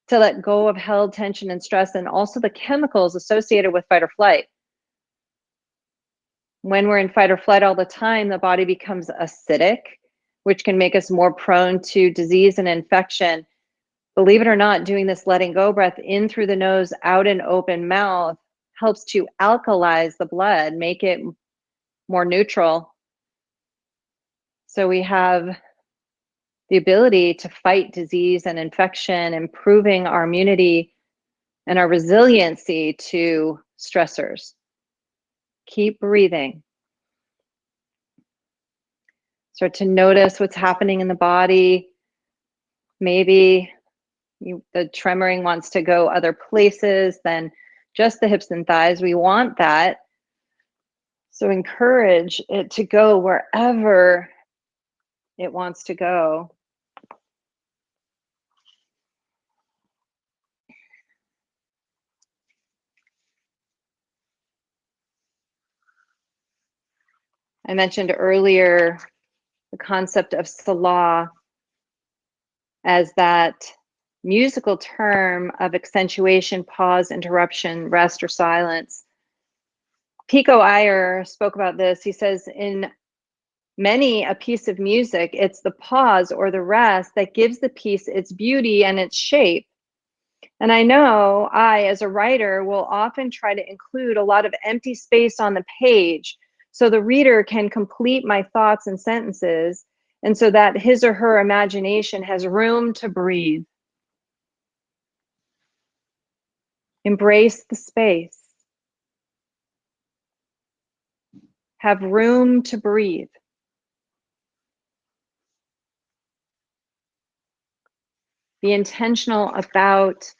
to let go of held tension and stress, and also the chemicals associated with fight or flight. When we're in fight or flight all the time, the body becomes acidic, which can make us more prone to disease and infection. Believe it or not, doing this letting go breath in through the nose, out an open mouth, helps to alkalize the blood, make it more neutral. So we have the ability to fight disease and infection, improving our immunity and our resiliency to stressors. Keep breathing. Start to notice what's happening in the body. Maybe the tremoring wants to go other places than just the hips and thighs. We want that. So encourage it to go wherever it wants to go. I mentioned earlier the concept of Salah as that musical term of accentuation, pause, interruption, rest, or silence. Pico Iyer spoke about this. He says, in many a piece of music, it's the pause or the rest that gives the piece its beauty and its shape. And I know I, as a writer, will often try to include a lot of empty space on the page so the reader can complete my thoughts and sentences, and so that his or her imagination has room to breathe. Embrace the space. Have room to breathe. Be intentional about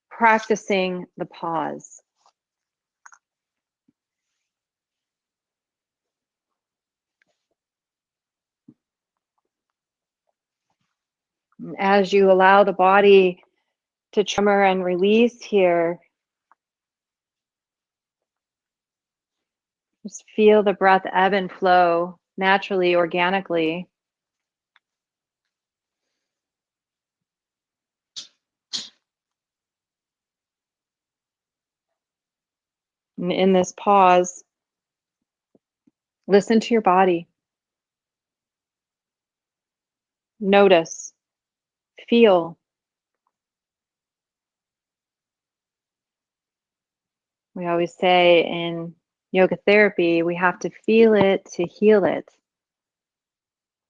practicing the pause. As you allow the body to tremor and release here, just feel the breath ebb and flow naturally, organically. And in this pause, listen to your body. Notice, feel. We always say in yoga therapy, we have to feel it to heal it.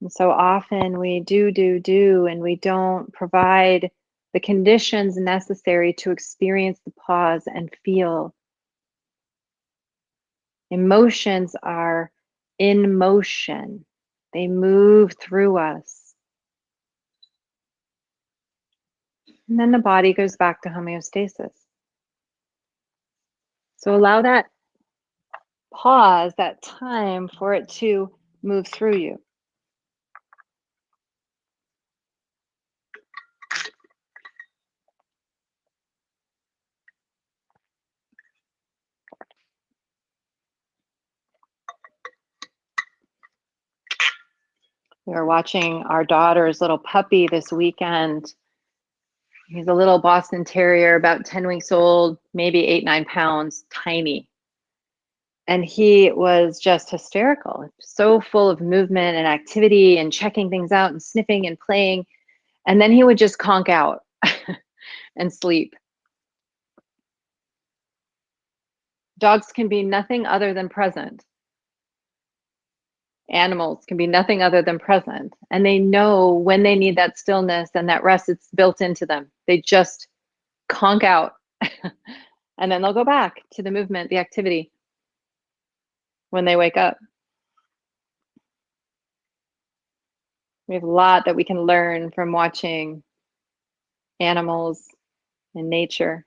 And so often we do, and we don't provide the conditions necessary to experience the pause and feel. Emotions are in motion, they move through us. And then the body goes back to homeostasis. So allow that pause, that time for it to move through you. We were watching our daughter's little puppy this weekend. He's a little Boston Terrier, about 10 weeks old, maybe 8, 9 pounds, tiny. And he was just hysterical, so full of movement and activity and checking things out and sniffing and playing. And then he would just conk out and sleep. Dogs can be nothing other than present. Animals can be nothing other than present. And they know when they need that stillness and that rest, it's built into them. They just conk out and then they'll go back to the movement, the activity when they wake up. We have a lot that we can learn from watching animals and nature.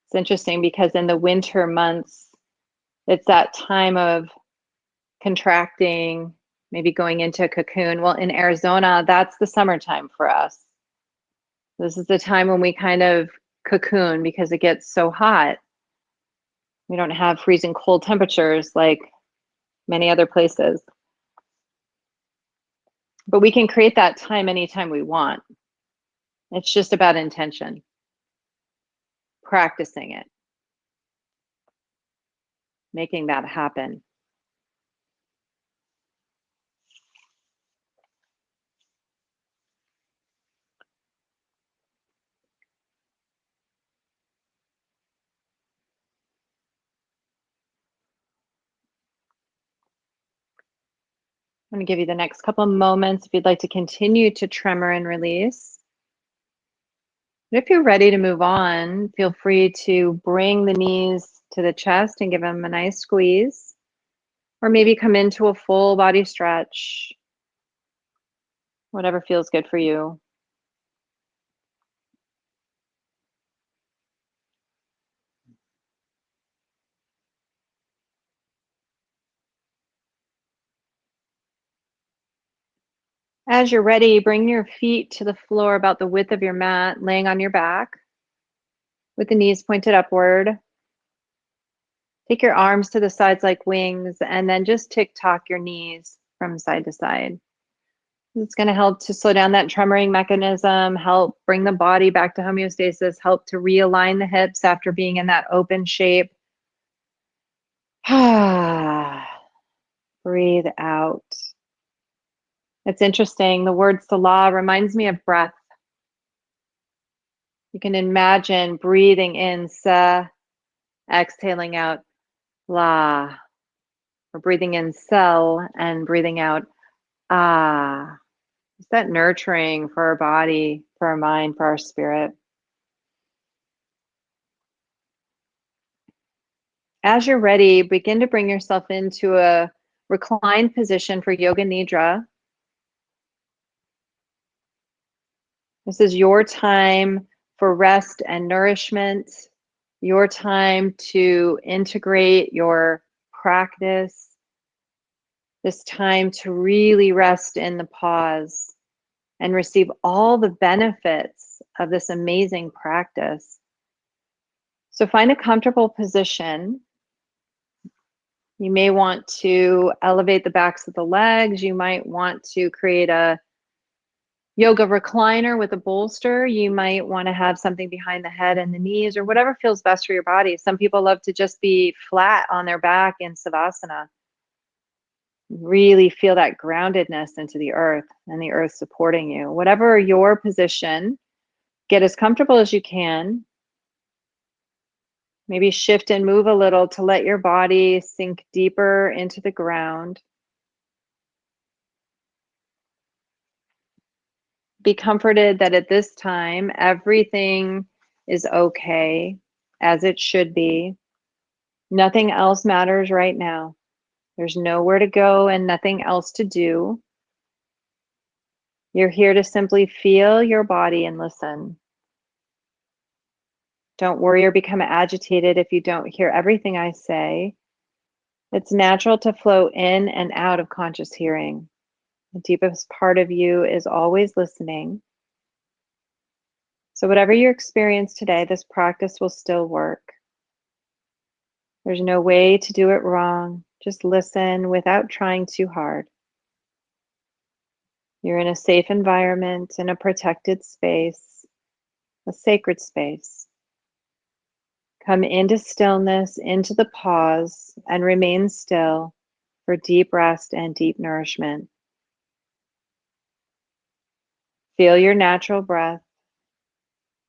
It's interesting because in the winter months, it's that time of contracting, maybe going into a cocoon. Well, in Arizona, that's the summertime for us. This is the time when we kind of cocoon because it gets so hot. We don't have freezing cold temperatures like many other places. But we can create that time anytime we want. It's just about intention, practicing it, making that happen. I'm going to give you the next couple of moments if you'd like to continue to tremor and release. If you're ready to move on, feel free to bring the knees to the chest and give them a nice squeeze, or maybe come into a full body stretch, whatever feels good for you. As you're ready, bring your feet to the floor about the width of your mat, laying on your back with the knees pointed upward. Take your arms to the sides like wings, and then just tick-tock your knees from side to side. It's going to help to slow down that tremoring mechanism, help bring the body back to homeostasis, help to realign the hips after being in that open shape. Breathe out. It's interesting. The word Salah reminds me of breath. You can imagine breathing in Sa, exhaling out La, or breathing in Sel and breathing out Ah. Is that nurturing for our body, for our mind, for our spirit? As you're ready, begin to bring yourself into a reclined position for Yoga Nidra. This is your time for rest and nourishment, your time to integrate your practice, this time to really rest in the pause and receive all the benefits of this amazing practice. So find a comfortable position. You may want to elevate the backs of the legs. You might want to create a yoga recliner with a bolster. You might want to have something behind the head and the knees, or whatever feels best for your body. Some people love to just be flat on their back in Savasana. Really feel that groundedness into the earth and the earth supporting you. Whatever your position, get as comfortable as you can. Maybe shift and move a little to let your body sink deeper into the ground. Be comforted that at this time, everything is okay, as it should be. Nothing else matters right now. There's nowhere to go and nothing else to do. You're here to simply feel your body and listen. Don't worry or become agitated if you don't hear everything I say. It's natural to flow in and out of conscious hearing. The deepest part of you is always listening. So, whatever you experience today, this practice will still work. There's no way to do it wrong. Just listen without trying too hard. You're in a safe environment, in a protected space, a sacred space. Come into stillness, into the pause, and remain still for deep rest and deep nourishment. Feel your natural breath.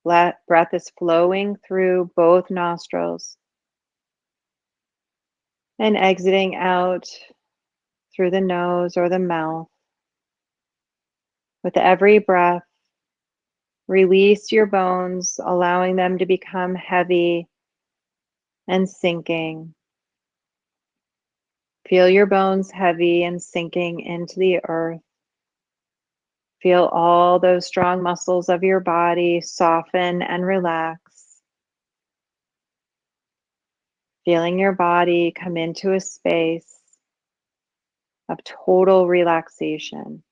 Breath is flowing through both nostrils and exiting out through the nose or the mouth. With every breath, release your bones, allowing them to become heavy and sinking. Feel your bones heavy and sinking into the earth. Feel all those strong muscles of your body soften and relax. Feeling your body come into a space of total relaxation.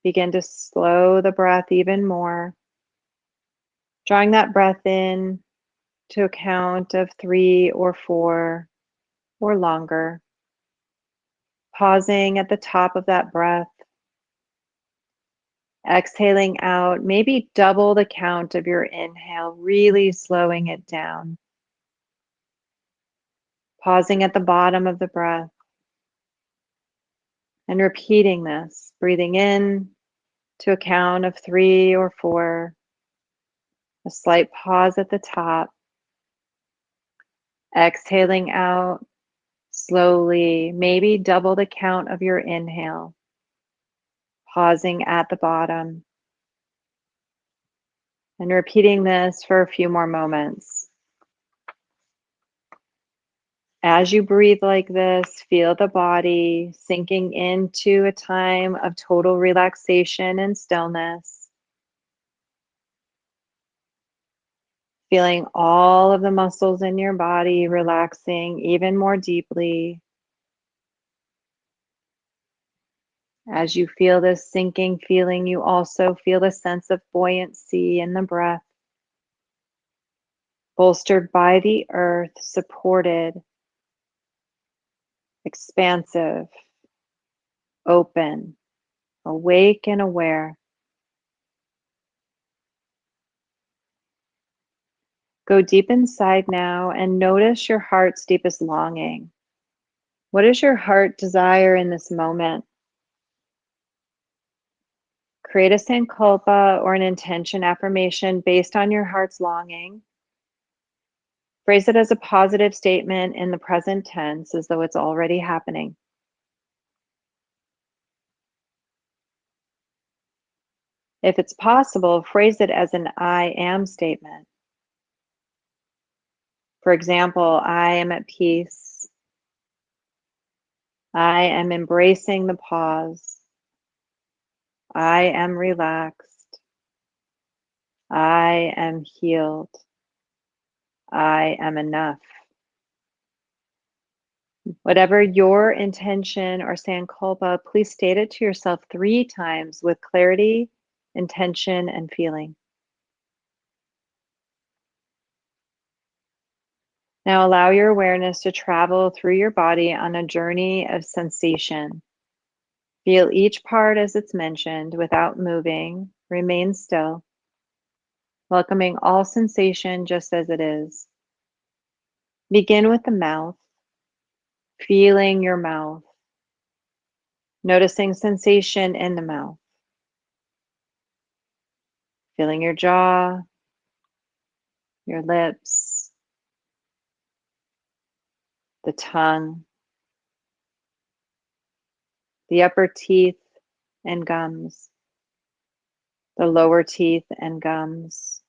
Begin to slow the breath even more, drawing that breath in to a count of 3 or 4 or longer. Pausing at the top of that breath, exhaling out, maybe double the count of your inhale, really slowing it down. Pausing at the bottom of the breath and repeating this, breathing in to a count of 3 or 4, a slight pause at the top, exhaling out slowly, maybe double the count of your inhale, pausing at the bottom, and repeating this for a few more moments. As you breathe like this, feel the body sinking into a time of total relaxation and stillness. Feeling all of the muscles in your body relaxing even more deeply. As you feel this sinking feeling, you also feel a sense of buoyancy in the breath, bolstered by the earth, supported, expansive, open, awake and aware. Go deep inside now and notice your heart's deepest longing. What does your heart desire in this moment? Create a sankalpa or an intention affirmation based on your heart's longing. Phrase it as a positive statement in the present tense as though it's already happening. If it's possible, phrase it as an I am statement. For example, I am at peace. I am embracing the pause. I am relaxed. I am healed. I am enough. Whatever your intention or sankalpa, please state it to yourself 3 times with clarity, intention, and feeling. Now allow your awareness to travel through your body on a journey of sensation. Feel each part as it's mentioned without moving. Remain still, welcoming all sensation just as it is. Begin with the mouth, feeling your mouth, noticing sensation in the mouth, feeling your jaw, your lips, the tongue, the upper teeth and gums, the lower teeth and gums,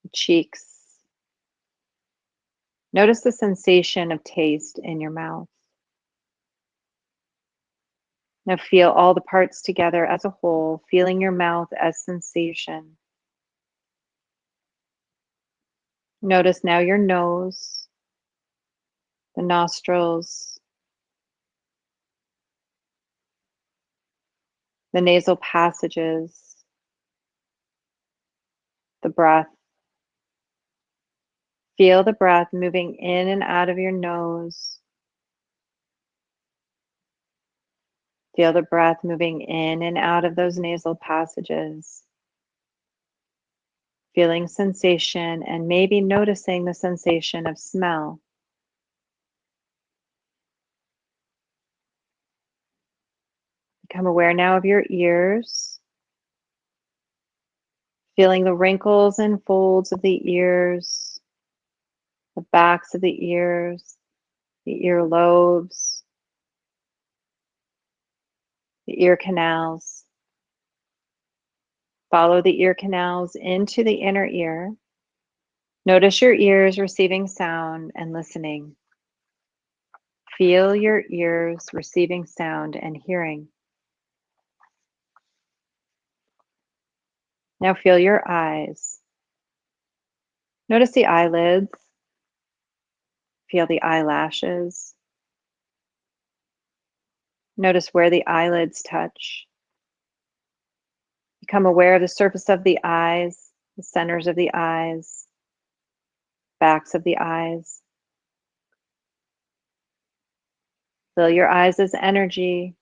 the cheeks. Notice the sensation of taste in your mouth. Now feel all the parts together as a whole, feeling your mouth as sensation. Notice now your nose, the nostrils, the nasal passages, the breath. Feel the breath moving in and out of your nose. Feel the breath moving in and out of those nasal passages. Feeling sensation and maybe noticing the sensation of smell. Become aware now of your ears. Feeling the wrinkles and folds of the ears, the backs of the ears, the ear lobes, the ear canals. Follow the ear canals into the inner ear. Notice your ears receiving sound and listening. Feel your ears receiving sound and hearing. Now feel your eyes. Notice the eyelids. Feel the eyelashes. Notice where the eyelids touch. Become aware of the surface of the eyes, the centers of the eyes, backs of the eyes. Feel your eyes as energy.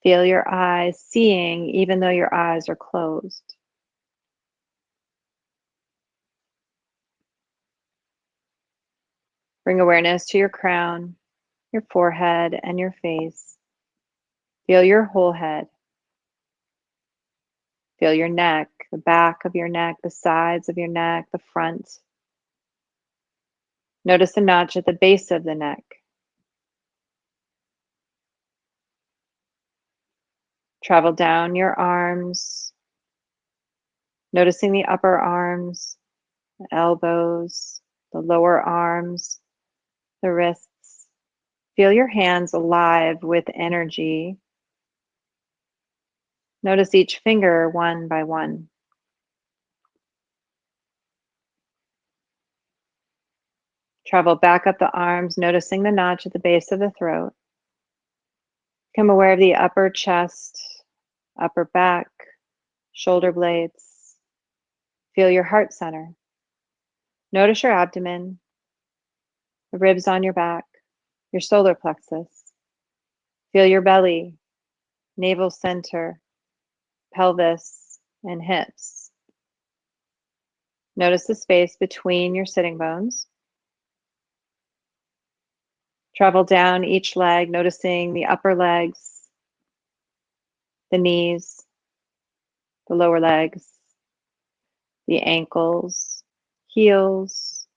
Feel your eyes seeing even though your eyes are closed. Bring awareness to your crown, your forehead, and your face. Feel your whole head. Feel your neck, the back of your neck, the sides of your neck, the front. Notice the notch at the base of the neck. Travel down your arms, noticing the upper arms, the elbows, the lower arms, the wrists. Feel your hands alive with energy. Notice each finger one by one. Travel back up the arms, noticing the notch at the base of the throat. Become aware of the upper chest, upper back, shoulder blades. Feel your heart center. Notice your abdomen, the ribs on your back, your solar plexus. Feel your belly, navel center, pelvis, and hips. Notice the space between your sitting bones. Travel down each leg, noticing the upper legs, the knees, the lower legs, the ankles, heels,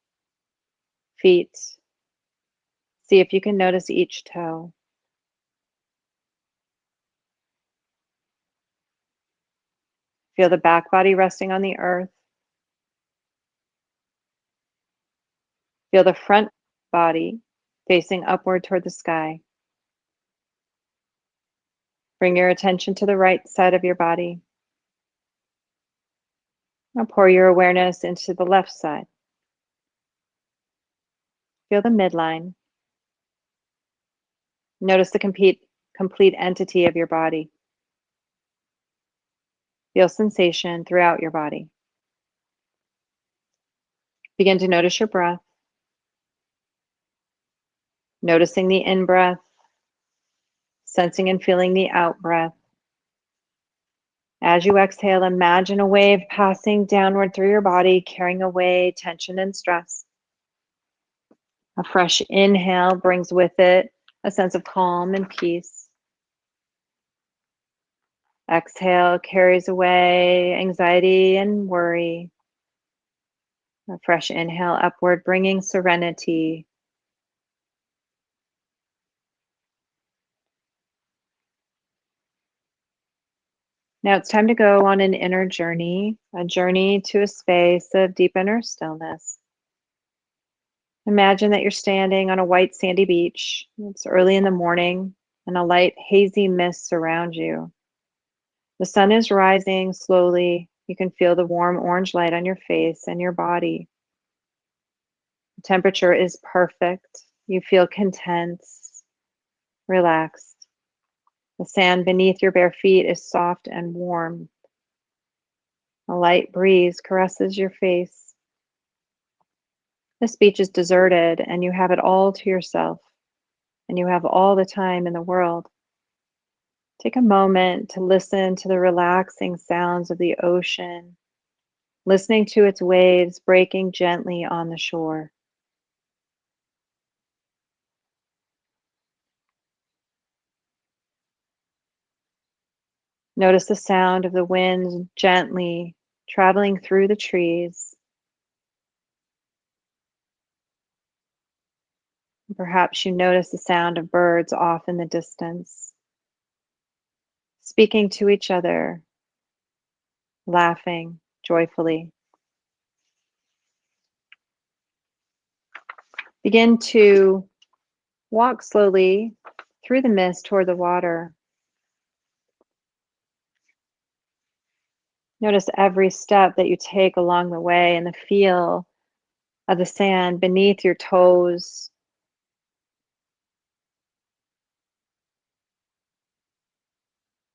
feet. See if you can notice each toe. Feel the back body resting on the earth. Feel the front body facing upward toward the sky. Bring your attention to the right side of your body. Now pour your awareness into the left side. Feel the midline. Notice the complete entity of your body. Feel sensation throughout your body. Begin to notice your breath. Noticing the in-breath, sensing and feeling the out-breath. As you exhale, imagine a wave passing downward through your body, carrying away tension and stress. A fresh inhale brings with it a sense of calm and peace. Exhale carries away anxiety and worry. A fresh inhale upward, bringing serenity. Now it's time to go on an inner journey, a journey to a space of deep inner stillness. Imagine that you're standing on a white sandy beach. It's early in the morning and a light hazy mist surrounds you. The sun is rising slowly. You can feel the warm orange light on your face and your body. The temperature is perfect. You feel content, relaxed. The sand beneath your bare feet is soft and warm. A light breeze caresses your face. This beach is deserted and you have it all to yourself, and you have all the time in the world. Take a moment to listen to the relaxing sounds of the ocean, listening to its waves breaking gently on the shore. Notice the sound of the wind gently traveling through the trees. Perhaps you notice the sound of birds off in the distance, speaking to each other, laughing joyfully. Begin to walk slowly through the mist toward the water. Notice every step that you take along the way and the feel of the sand beneath your toes.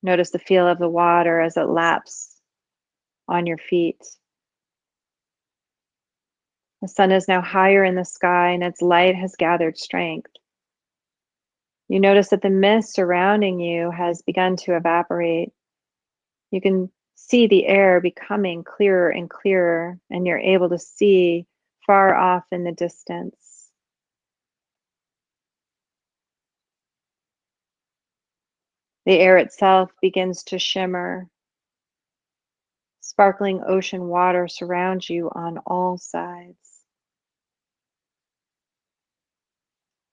Notice the feel of the water as it laps on your feet. The sun is now higher in the sky and its light has gathered strength. You notice that the mist surrounding you has begun to evaporate. You can see the air becoming clearer and clearer, and you're able to see far off in the distance. The air itself begins to shimmer. Sparkling ocean water surrounds you on all sides.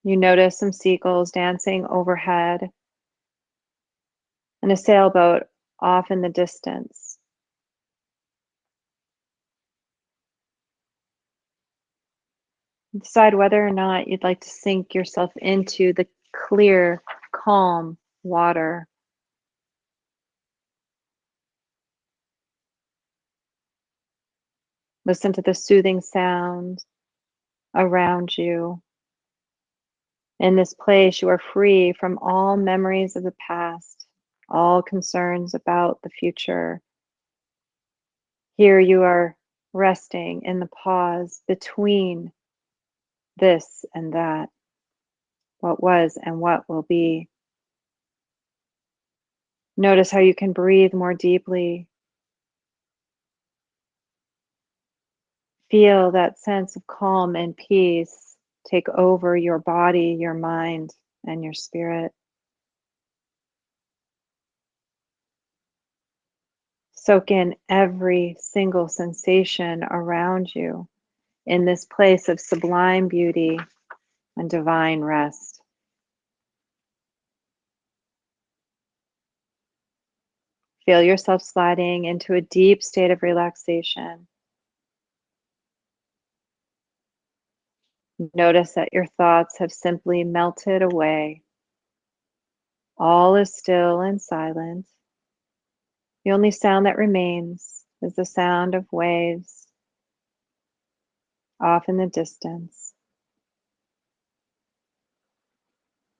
You notice some seagulls dancing overhead and a sailboat off in the distance. Decide whether or not you'd like to sink yourself into the clear, calm water. Listen to the soothing sound around you. In this place, you are free from all memories of the past, all concerns about the future. Here you are resting in the pause between this and that, what was and what will be. Notice how you can breathe more deeply. Feel that sense of calm and peace take over your body, your mind, and your spirit. Soak in every single sensation around you in this place of sublime beauty and divine rest. Feel yourself sliding into a deep state of relaxation. Notice that your thoughts have simply melted away. All is still and silent. The only sound that remains is the sound of waves off in the distance.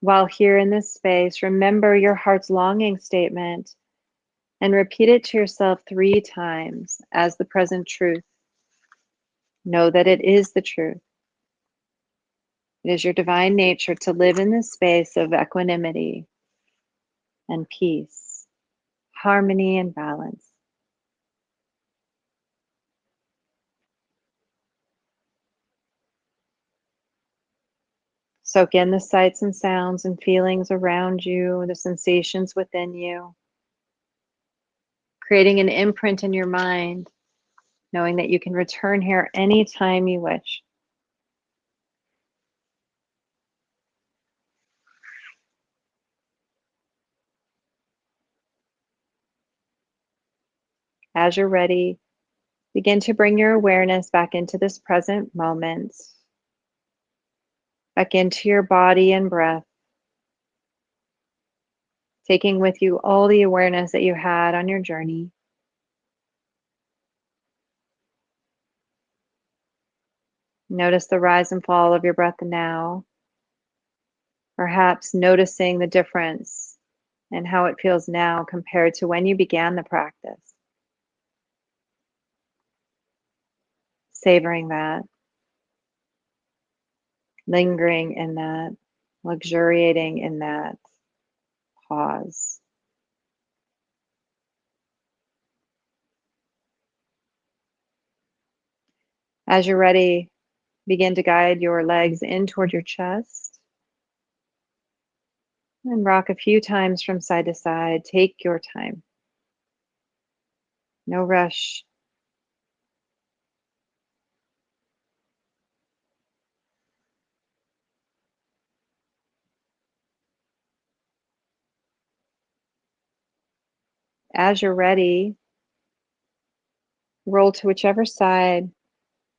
While here in this space, remember your heart's longing statement and repeat it to yourself 3 times as the present truth. Know that it is the truth. It is your divine nature to live in this space of equanimity and peace, harmony and balance. Soak in the sights and sounds and feelings around you, the sensations within you. creating an imprint in your mind, knowing that you can return here anytime you wish. As you're ready, begin to bring your awareness back into this present moment, back into your body and breath, taking with you all the awareness that you had on your journey. Notice the rise and fall of your breath now, perhaps noticing the difference and how it feels now compared to when you began the practice. Savoring that, lingering in that, luxuriating in that pause. As you're ready, begin to guide your legs in toward your chest and rock a few times from side to side. Take your time. No rush. As you're ready, roll to whichever side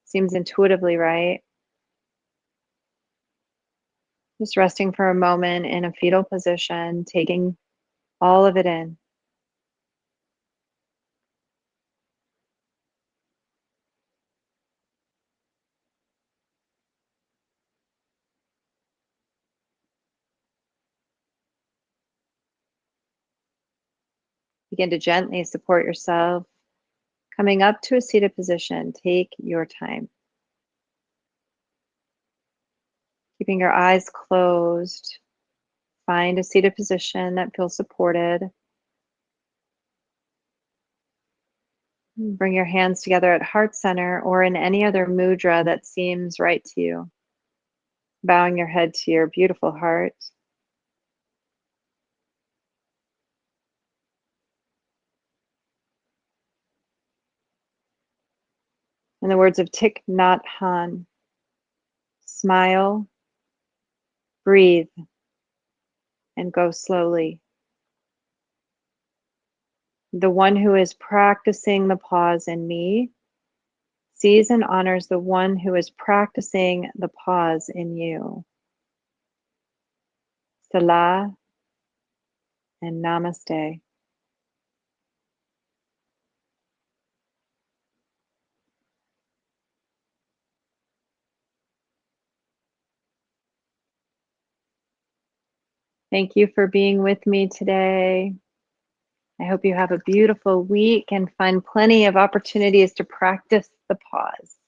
seems intuitively right. Just resting for a moment in a fetal position, taking all of it in. Begin to gently support yourself, coming up to a seated position. Take your time. Keeping your eyes closed, find a seated position that feels supported. Bring your hands together at heart center or in any other mudra that seems right to you. Bowing your head to your beautiful heart. In the words of Thich Nhat Hanh, smile, breathe, and go slowly. The one who is practicing the pause in me sees and honors the one who is practicing the pause in you. Salah and namaste. Thank you for being with me today. I hope you have a beautiful week and find plenty of opportunities to practice the pause.